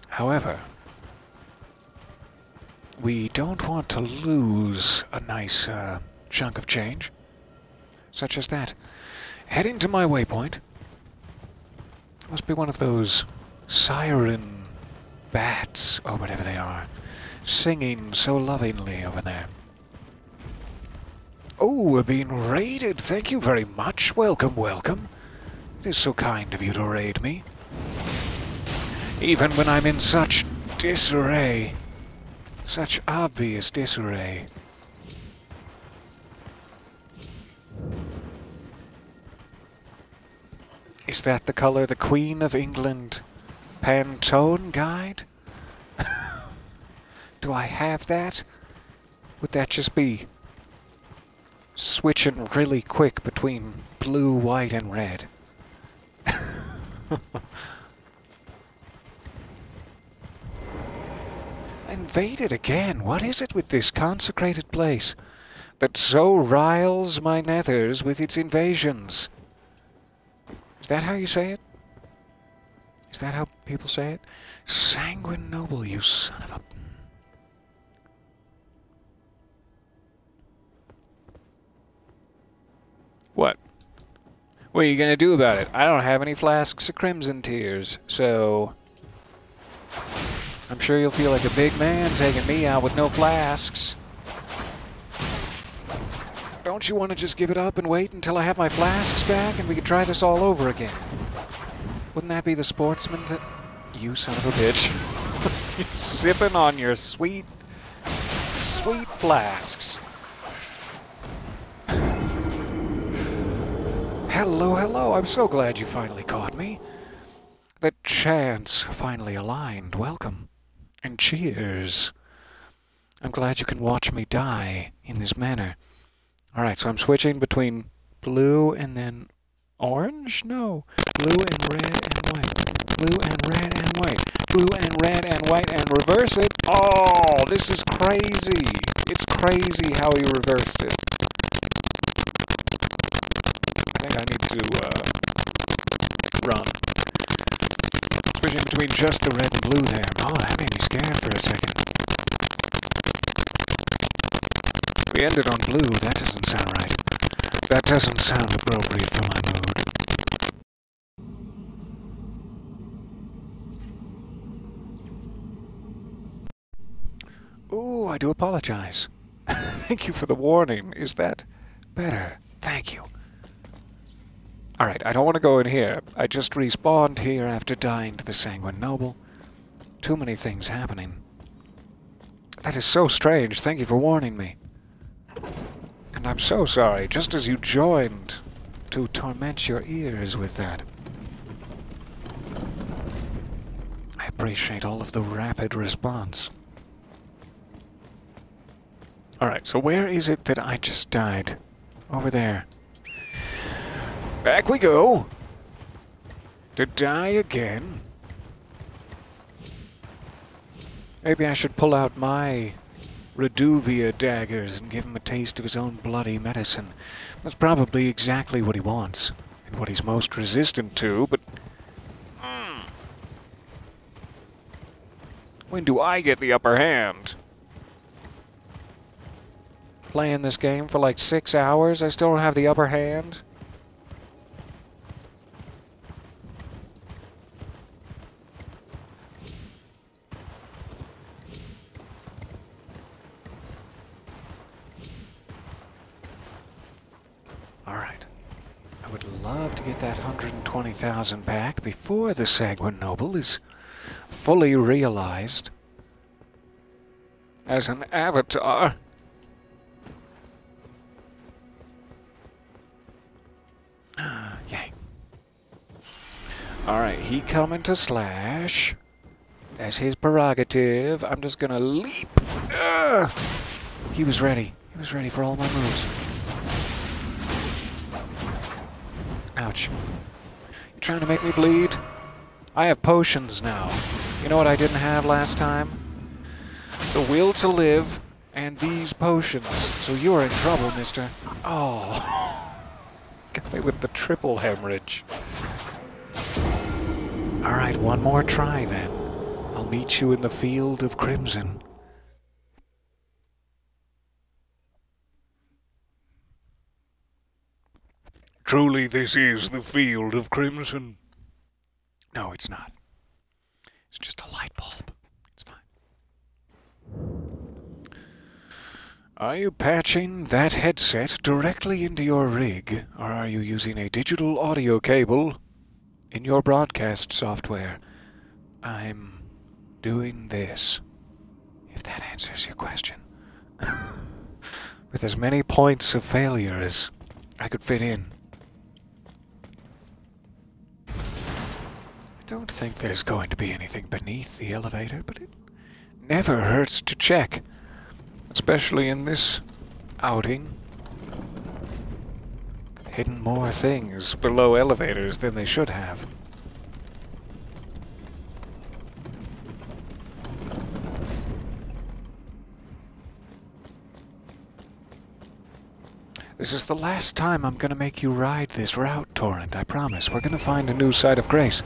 However, we don't want to lose a nice chunk of change, such as that. Heading to my waypoint. Must be one of those siren bats, or whatever they are, singing so lovingly over there. Oh, we're being raided. Thank you very much. Welcome, welcome. It is so kind of you to raid me. Even when I'm in such disarray. Such obvious disarray. Is that the color the Queen of England Pantone guide? Do I have that? Would that just be switching really quick between blue, white, and red? Invaded again. What is it with this consecrated place that so riles my nethers with its invasions? Is that how you say it? Is that how people say it? Sanguine noble, you you son of a... What? What are you gonna do about it? I don't have any flasks of Crimson Tears, so... I'm sure you'll feel like a big man taking me out with no flasks. Don't you want to just give it up and wait until I have my flasks back and we can try this all over again? Wouldn't that be the sportsman that... You son of a bitch. You're sipping on your sweet flasks. Hello, hello. I'm so glad you finally caught me. The chance finally aligned. Welcome. And cheers. I'm glad you can watch me die in this manner. Alright, so I'm switching between blue and then orange? No. Blue and red and white. Blue and red and white. Blue and red and white and reverse it. Oh, this is crazy. It's crazy how he reversed it. I think I need to, run. Switching between just the red and blue there. Oh, that made me scared for a second. We ended on blue. That doesn't sound right. That doesn't sound appropriate for my mood. Ooh, I do apologize. Thank you for the warning. Is that better? Thank you. Alright, I don't want to go in here. I just respawned here after dying to the Sanguine Noble. Too many things happening. That is so strange. Thank you for warning me. And I'm so sorry, just as you joined to torment your ears with that. I appreciate all of the rapid response. Alright, so where is it that I just died? Over there. Back we go! To die again? Maybe I should pull out my Reduvia daggers and give him a taste of his own bloody medicine. That's probably exactly what he wants, and what he's most resistant to, but... When do I get the upper hand? Playing this game for like 6 hours, I still don't have the upper hand? Alright. I would love to get that 120,000 back before the Sanguine Noble is fully realized as an avatar. Yay. Alright, he coming to slash. That's his prerogative. I'm just gonna leap. He was ready. He was ready for all my moves. Ouch. You trying to make me bleed? I have potions now. You know what I didn't have last time? The will to live and these potions. So you're in trouble, mister. Oh. Got me with the triple hemorrhage. Alright, one more try then. I'll meet you in the field of crimson. Truly, this is the field of crimson. No, it's not. It's just a light bulb. It's fine. Are you patching that headset directly into your rig, or are you using a digital audio cable in your broadcast software? I'm doing this, if that answers your question. With as many points of failure as I could fit in. I don't think there's going to be anything beneath the elevator, but it never hurts to check. Especially in this outing. Hidden more things below elevators than they should have. This is the last time I'm gonna make you ride this route, Torrent, I promise. We're gonna find a new site of grace.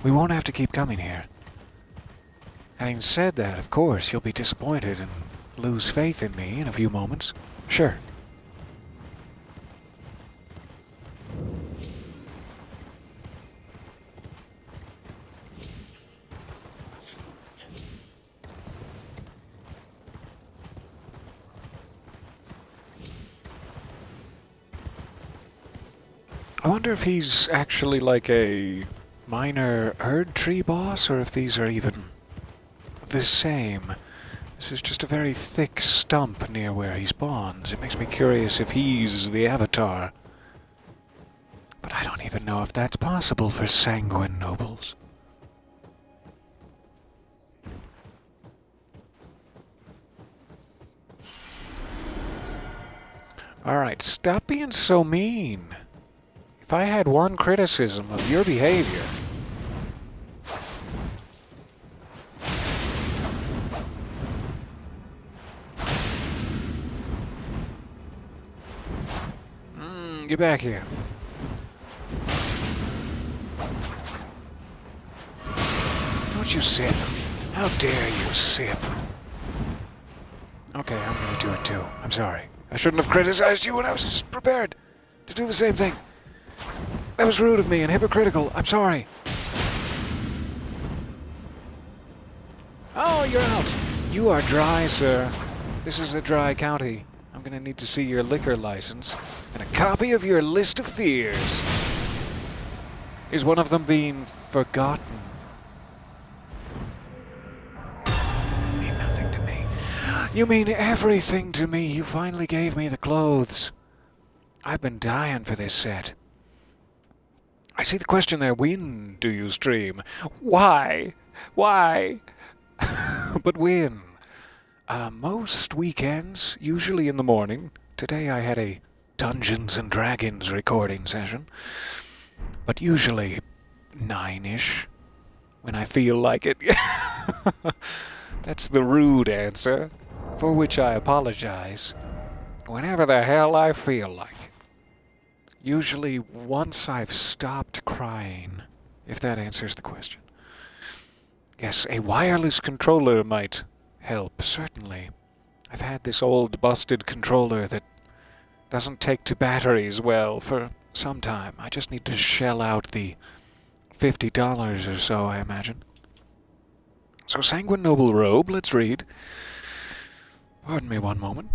We won't have to keep coming here. Having said that, of course, you'll be disappointed and lose faith in me in a few moments. Sure. I wonder if he's actually like a minor Erd tree boss, or if these are even the same. This is just a very thick stump near where he spawns. It makes me curious if he's the avatar. But I don't even know if that's possible for sanguine nobles. Alright, stop being so mean. If I had one criticism of your behavior... get back here. Don't you sip. How dare you sip. Okay, I'm gonna do it too. I'm sorry. I shouldn't have criticized you when I was just prepared to do the same thing. That was rude of me and hypocritical. I'm sorry. Oh, you're out. You are dry, sir. This is a dry county. I'm gonna need to see your liquor license and a copy of your list of fears. Is one of them being forgotten? You mean nothing to me. You mean everything to me. You finally gave me the clothes. I've been dying for this set. I see the question there. When do you stream? Why? Why? But when? Most weekends, usually in the morning. Today I had a Dungeons and Dragons recording session. But usually 9-ish, when I feel like it. That's the rude answer, for which I apologize. Whenever the hell I feel like it. Usually once I've stopped crying, if that answers the question. Yes, a wireless controller might help, certainly. I've had this old busted controller that doesn't take to batteries well for some time. I just need to shell out the $50 or so, I imagine. So, Sanguine Noble Robe, let's read. Pardon me one moment.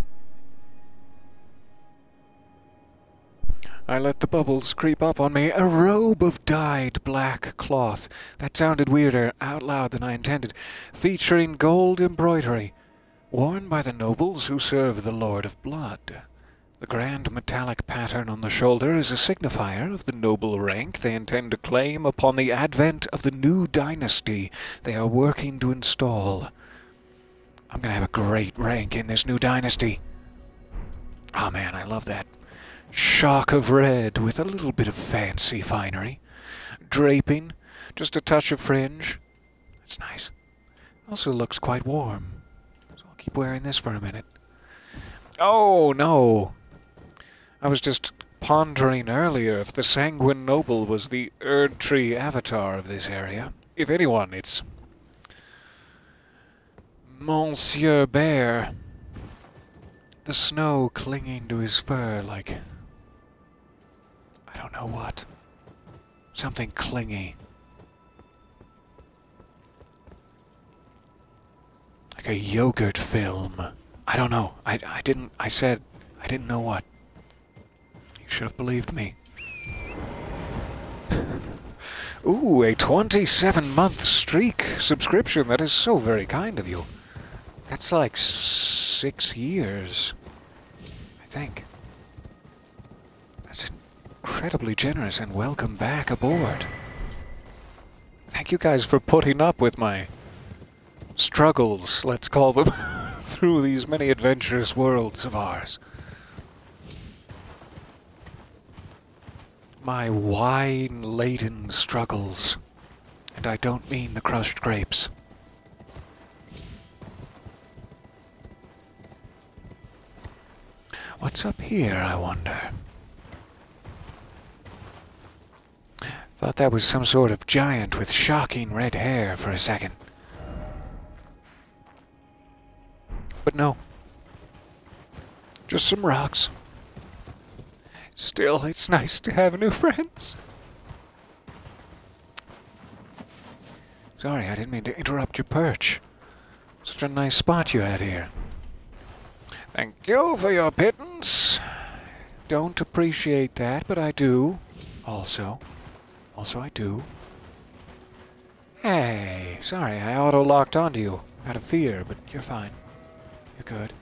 I let the bubbles creep up on me. A robe of dyed black cloth. That sounded weirder out loud than I intended. Featuring gold embroidery. Worn by the nobles who serve the Lord of Blood. The grand metallic pattern on the shoulder is a signifier of the noble rank they intend to claim upon the advent of the new dynasty they are working to install. I'm gonna have a great rank in this new dynasty. Oh man, I love that. Shock of red with a little bit of fancy finery. Draping, just a touch of fringe. That's nice. Also looks quite warm. So I'll keep wearing this for a minute. Oh, no. I was just pondering earlier if the Sanguine Noble was the Erd Tree avatar of this area. If anyone, it's Monsieur Bear. The snow clinging to his fur like... I don't know what. Something clingy. Like a yogurt film. I don't know. I said I didn't know what. You should have believed me. Ooh, a 27-month streak subscription. That is so very kind of you. That's like 6 years, I think. That's incredibly generous, and welcome back aboard. Thank you guys for putting up with my struggles, let's call them, through these many adventurous worlds of ours. My wine-laden struggles, and I don't mean the crushed grapes. What's up here, I wonder? Thought that was some sort of giant with shocking red hair for a second. no. Just some rocks. Still, it's nice to have new friends. Sorry, I didn't mean to interrupt your perch. Such a nice spot you had here. Thank you for your pittance. Don't appreciate that, but I do. Also I do. Hey, sorry, I auto-locked onto you out of fear, but you're fine. You're good.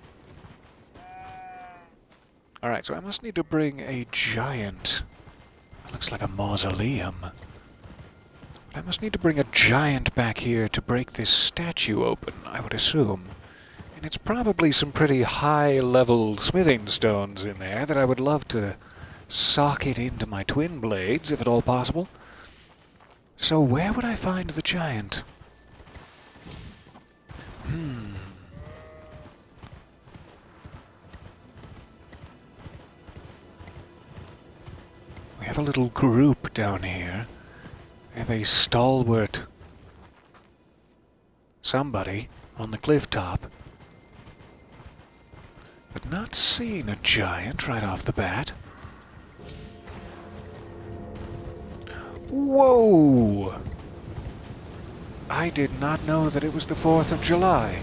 Alright, so I must need to bring a giant. That looks like a mausoleum. But I must need to bring a giant back here to break this statue open, I would assume. And it's probably some pretty high-level smithing stones in there that I would love to socket into my twin blades, if at all possible. So where would I find the giant? We have a little group down here. We have a stalwart somebody on the cliff top. But not seeing a giant right off the bat. Whoa! I did not know that it was the 4th of July.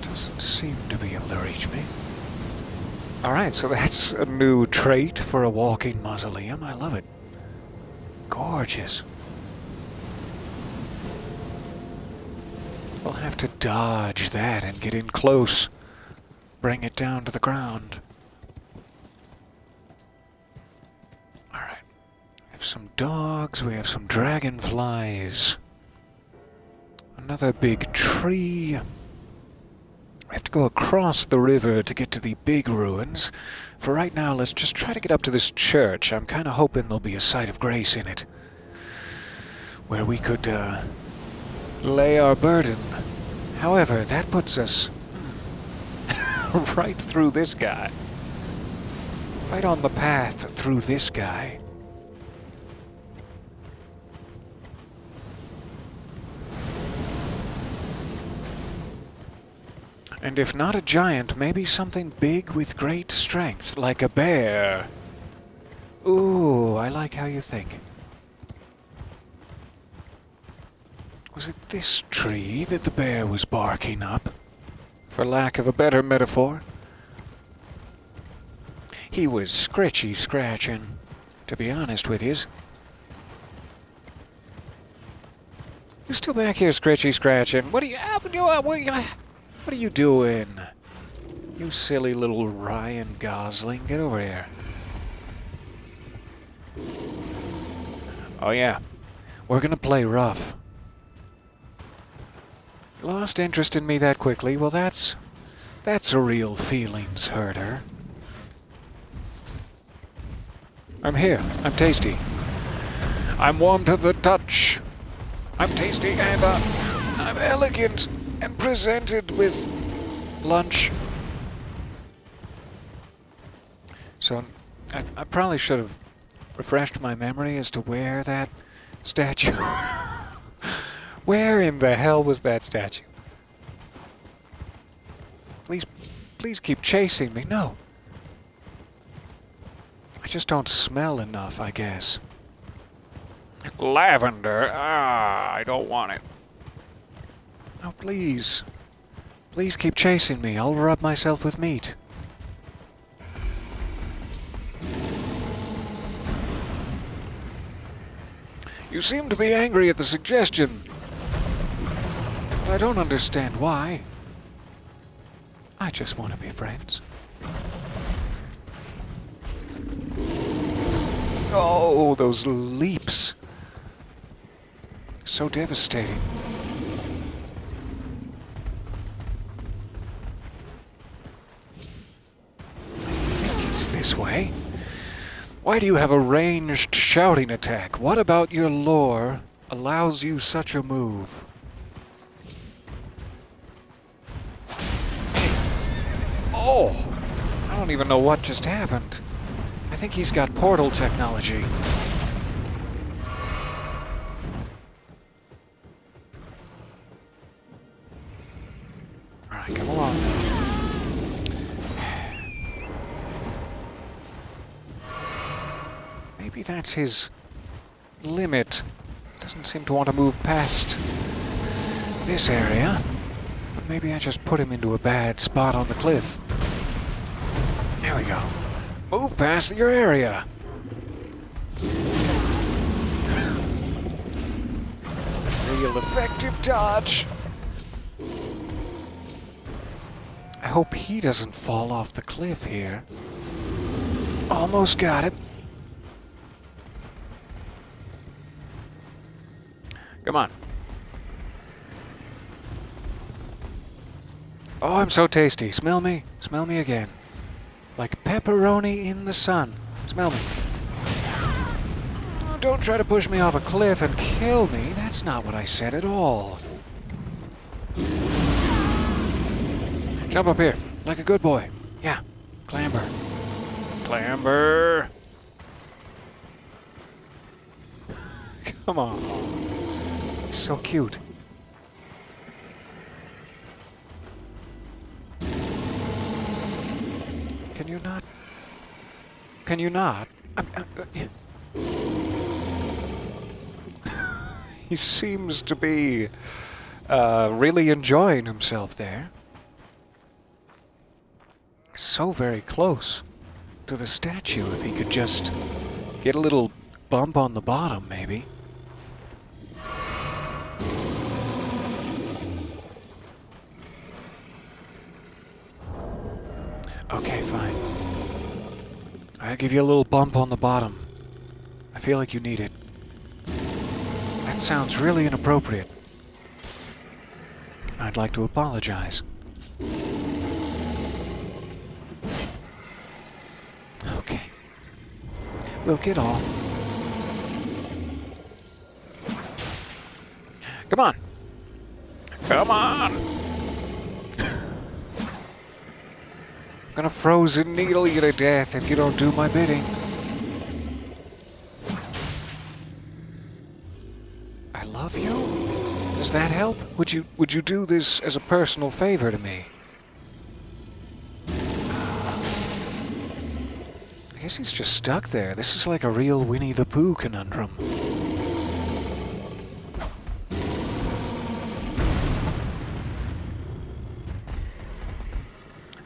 Doesn't seem to be able to reach me. Alright, so that's a new trait for a walking mausoleum. I love it. Gorgeous. We'll have to dodge that and get in close. Bring it down to the ground. Alright. We have some dogs, we have some dragonflies. Another big tree. We have to go across the river to get to the big ruins. For right now, let's just try to get up to this church. I'm kind of hoping there'll be a site of grace in it, where we could lay our burden. However, that puts us right through this guy. Right on the path through this guy. And if not a giant, maybe something big with great strength, like a bear. Ooh, I like how you think. Was it this tree that the bear was barking up? For lack of a better metaphor. He was scratchy-scratching, to be honest with yous. You still back here scratchy-scratching? What are you doing? You silly little Ryan Gosling. Get over here. Oh yeah. We're gonna play rough. Lost interest in me that quickly? Well, that's a real feelings hurter. I'm here. I'm tasty. I'm warm to the touch. I'm tasty and I'm elegant and presented with lunch. So, I probably should have refreshed my memory as to where that statue... Where in the hell was that statue? Please keep chasing me. No. I just don't smell enough, I guess. Lavender. Ah, I don't want it. No, please. Please keep chasing me. I'll rub myself with meat. You seem to be angry at the suggestion. But I don't understand why. I just want to be friends. Oh, those leaps. So devastating. I think it's this way. Why do you have a ranged shouting attack? What about your lore allows you such a move? Oh! I don't even know what just happened. I think he's got portal technology. Alright, come along. Maybe that's his limit. Doesn't seem to want to move past this area. But maybe I just put him into a bad spot on the cliff. There we go. Move past your area. Real effective dodge. I hope he doesn't fall off the cliff here. Almost got it. Come on. Oh, I'm so tasty. Smell me. Smell me again. Like pepperoni in the sun. Smell me. Oh, don't try to push me off a cliff and kill me. That's not what I said at all. Jump up here. Like a good boy. Yeah. Clamber. Clamber. Come on. So cute. Can you not? Can you not? He seems to be really enjoying himself there. So very close to the statue. If he could just get a little bump on the bottom, maybe. Okay, fine. I'll give you a little bump on the bottom. I feel like you need it. That sounds really inappropriate. I'd like to apologize. Okay. We'll get off. Come on. Come on! I'm gonna frozen needle you to death if you don't do my bidding. I love you? Does that help? Would you do this as a personal favor to me? I guess he's just stuck there. This is like a real Winnie the Pooh conundrum.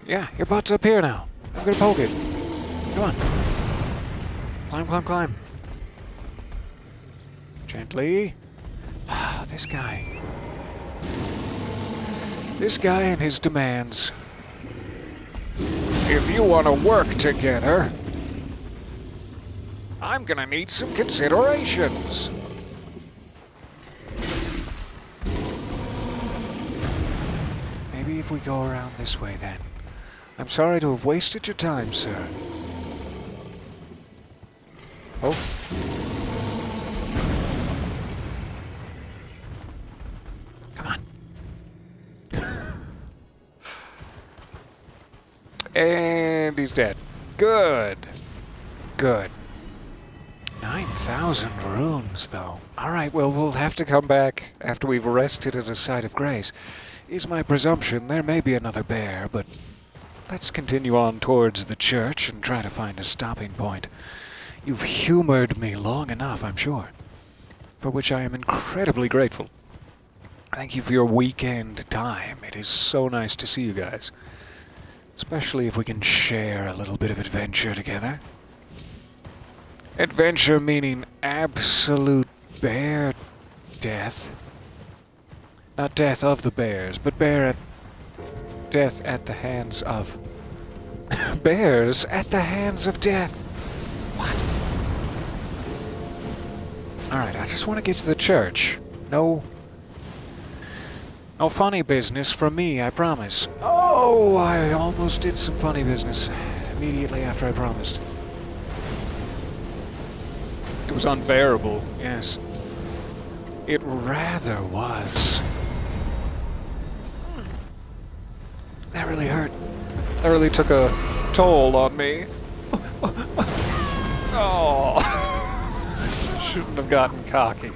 Yeah, your butt's up here now. I'm gonna poke it. Come on. Climb, climb, climb. Gently. Ah, this guy. This guy and his demands. If you want to work together, I'm gonna need some considerations. Maybe if we go around this way then. I'm sorry to have wasted your time, sir. Oh. Come on. And he's dead. Good. Good. 9,000 runes, though. Alright, well, we'll have to come back after we've rested at a site of grace. Is my presumption there may be another bear, but let's continue on towards the church and try to find a stopping point. You've humored me long enough, I'm sure, for which I am incredibly grateful. Thank you for your weekend time. It is so nice to see you guys, especially if we can share a little bit of adventure together. Adventure meaning absolute bear death. Not death of the bears, but death at the hands of... bears at the hands of death. What? Alright, I just want to get to the church. No funny business from me, I promise. Oh, I almost did some funny business immediately after I promised. It was unbearable, yes. It rather was. That really hurt. That really took a toll on me. Oh. Shouldn't have gotten cocky.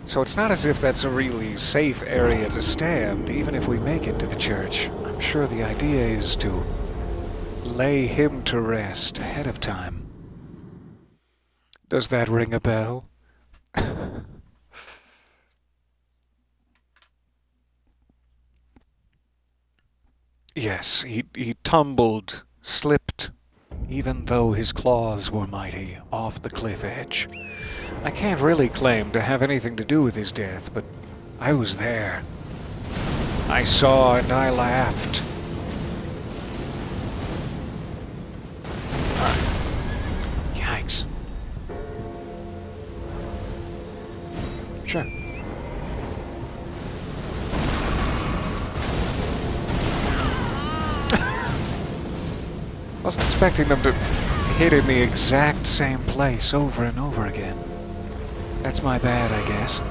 So it's not as if that's a really safe area to stand, even if we make it to the church. I'm sure the idea is to lay him to rest ahead of time. Does that ring a bell? Yes, he tumbled, slipped, even though his claws were mighty, off the cliff edge. I can't really claim to have anything to do with his death, but I was there. I saw and I laughed. Yikes. Sure. Wasn't expecting them to hit in the exact same place over and over again. That's my bad, I guess.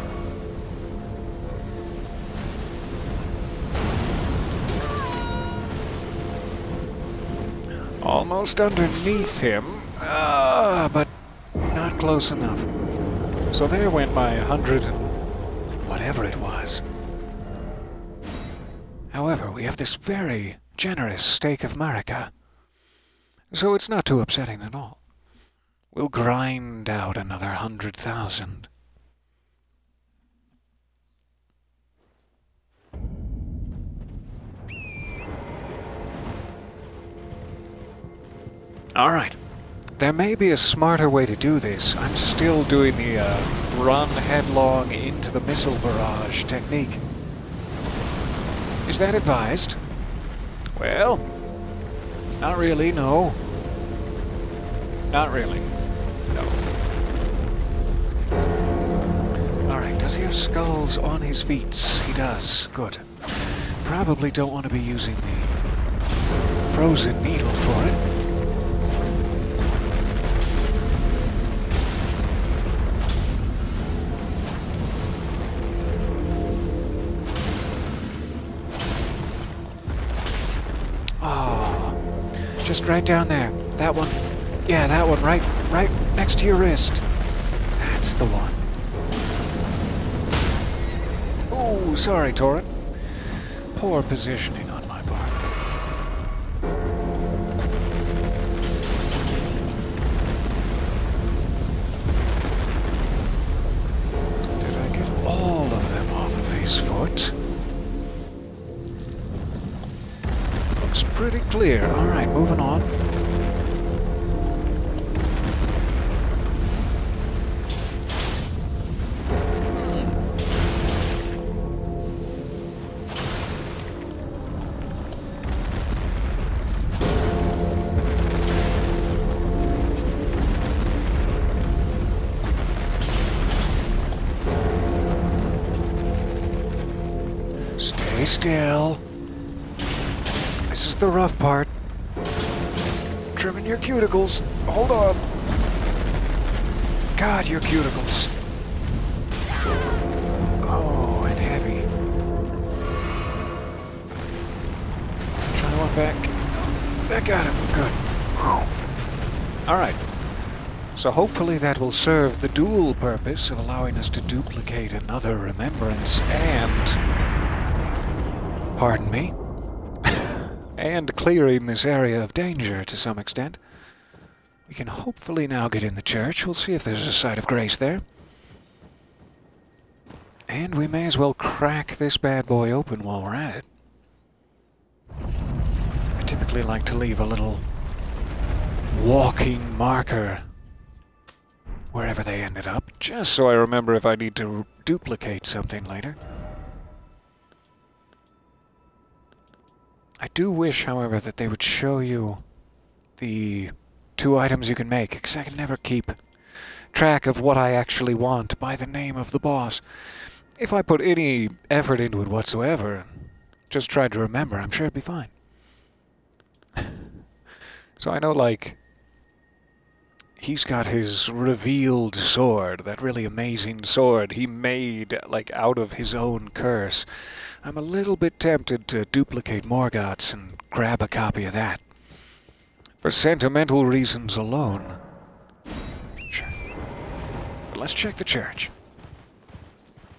Almost underneath him, but not close enough. So there went my 100 and whatever it was. However, we have this very generous stake of Marika, so it's not too upsetting at all. We'll grind out another 100,000. Alright. There may be a smarter way to do this. I'm still doing the run headlong into the missile barrage technique. Is that advised? Well, not really, no. Not really. No. Alright, does he have skulls on his feet? He does. Good. Probably don't want to be using the frozen needle for it. Just right down there. That one. Yeah, that one. Right next to your wrist. That's the one. Oh, sorry, Torrent. Poor positioning on my part. Did I get all of them off of his foot? Looks pretty clear. Alright, moving on. Stay still. This is the rough part. Trimming your cuticles. Hold on. God, your cuticles. Oh, and heavy. Trying one back. That got him. Good. Whew. Alright. So hopefully that will serve the dual purpose of allowing us to duplicate another remembrance and... Pardon me? And clearing this area of danger to some extent. We can hopefully now get in the church. We'll see if there's a site of grace there. And we may as well crack this bad boy open while we're at it. I typically like to leave a little walking marker wherever they ended up, just so I remember if I need to duplicate something later. I do wish, however, that they would show you the 2 items you can make, because I can never keep track of what I actually want by the name of the boss. If I put any effort into it whatsoever, just tried to remember, I'm sure it'd be fine. So I know, like, he's got his revealed sword, that really amazing sword he made, like, out of his own curse. I'm a little bit tempted to duplicate Morgoth's and grab a copy of that. For sentimental reasons alone. Sure. But let's check the church.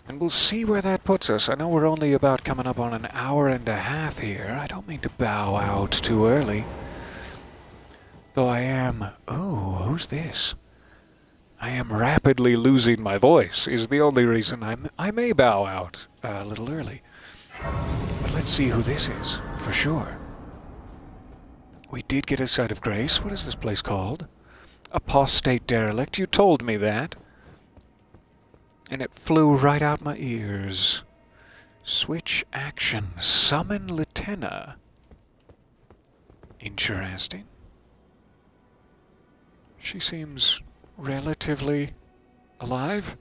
And we'll see where that puts us. I know we're only about coming up on an hour and a half here. I don't mean to bow out too early. Though I am... Oh, who's this? I am rapidly losing my voice, is the only reason I may bow out a little early. But let's see who this is, for sure. We did get a sight of grace. What is this place called? Apostate Derelict. You told me that. And it flew right out my ears. Switch action. Summon Latenna. Interesting. She seems relatively alive.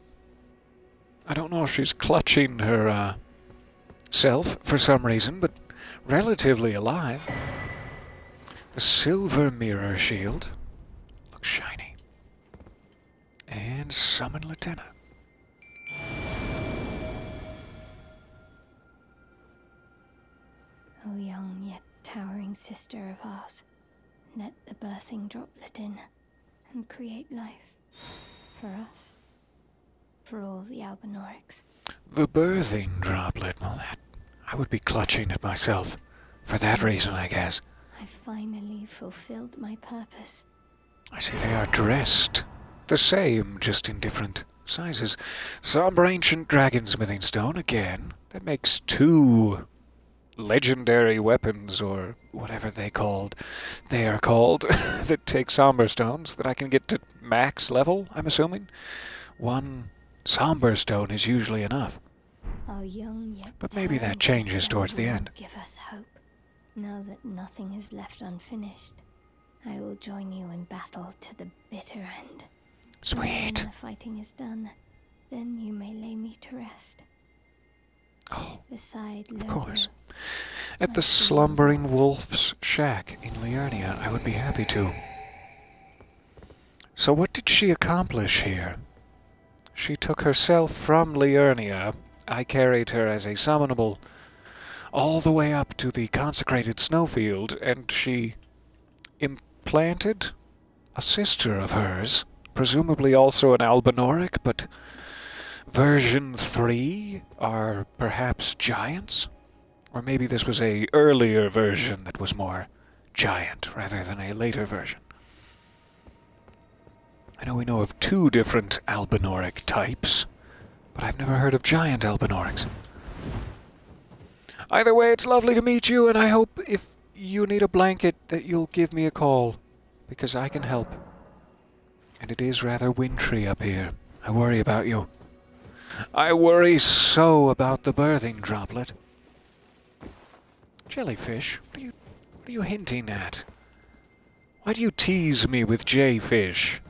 I don't know if she's clutching her self for some reason, but relatively alive. The silver mirror shield looks shiny. And summon Latenna. O young yet towering sister of ours, let the birthing droplet in and create life for us, for all the Albinorics. The birthing droplet, well, that I would be clutching it myself. For that reason, I guess. I finally fulfilled my purpose. I see they are dressed the same, just in different sizes. Somber ancient dragonsmithing stone again. That makes 2 legendary weapons, or whatever they are called, that take somber stones that I can get to max level, I'm assuming. 1 somber stone is usually enough. Our young yet but maybe that changes towards the end. Give us hope. Now that nothing is left unfinished, I will join you in battle to the bitter end. Sweet. When the fighting is done, then you may lay me to rest. Oh, beside of course. At the Slumbering Wolf's shack in Liurnia, I would be happy to. So what did she accomplish here? She took herself from Liurnia. I carried her as a summonable all the way up to the consecrated snowfield, and she implanted a sister of hers, presumably also an Albinoric, but version 3 are perhaps giants? Or maybe this was a earlier version that was more giant rather than a later version. I know we know of 2 different Albinoric types, but I've never heard of giant Albinorics. Either way, it's lovely to meet you, and I hope if you need a blanket that you'll give me a call, because I can help. And it is rather wintry up here. I worry about you. I worry so about the birthing droplet. Jellyfish, what are you hinting at? Why do you tease me with J-fish?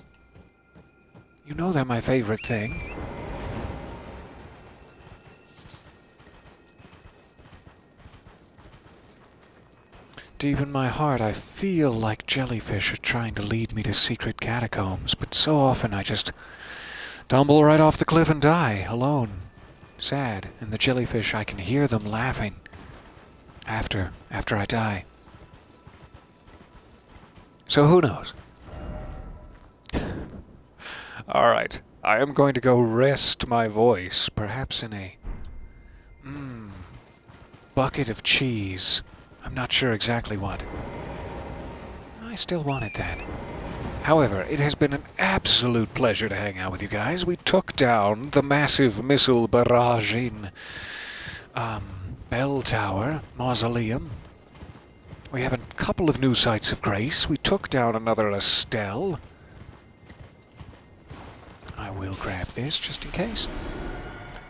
You know they're my favorite thing. Deep in my heart, I feel like jellyfish are trying to lead me to secret catacombs, but so often I just tumble right off the cliff and die, alone, sad, and the jellyfish, I can hear them laughing after I die. So who knows? Alright, I am going to go rest my voice, perhaps in a bucket of cheese. I'm not sure exactly what. I still wanted that. However, it has been an absolute pleasure to hang out with you guys. We took down the massive missile barrage in Bell Tower Mausoleum. We have a couple of new sites of grace. We took down another Estelle. I will grab this just in case.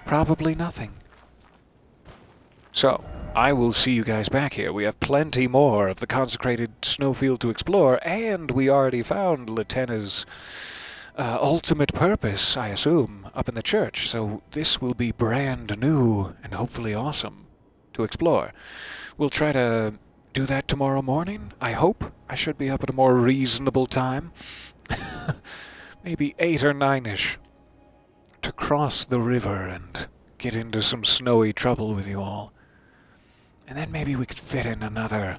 Probably nothing. So, I will see you guys back here. We have plenty more of the consecrated snowfield to explore, and we already found Latenna's ultimate purpose, I assume, up in the church. So this will be brand new and hopefully awesome to explore. We'll try to do that tomorrow morning, I hope. I should be up at a more reasonable time. Maybe 8 or 9-ish. To cross the river and get into some snowy trouble with you all. And then maybe we could fit in another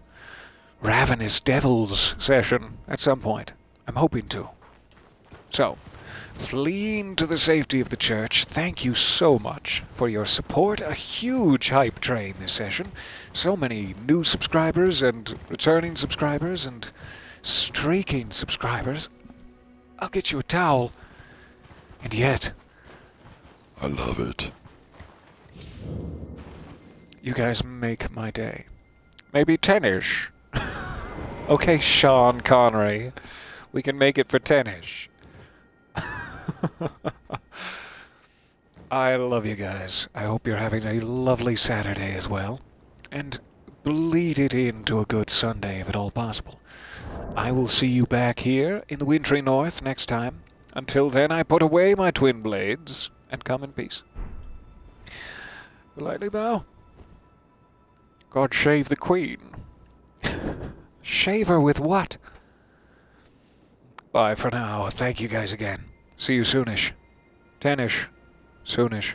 Ravenous Devils session at some point. I'm hoping to. So, fleeing to the safety of the church. Thank you so much for your support. A huge hype train this session. So many new subscribers and returning subscribers and streaking subscribers. I'll get you a towel. And yet, I love it. you guys make my day. Maybe 10-ish. Okay, Sean Connery. We can make it for 10-ish. I love you guys. I hope you're having a lovely Saturday as well. And bleed it into a good Sunday if at all possible. I will see you back here in the wintry north next time. Until then, I put away my twin blades and come in peace. Politely bow. God shave the queen. Shave her with what? Bye for now. Thank you guys again. See you soonish. 10-ish. Soonish.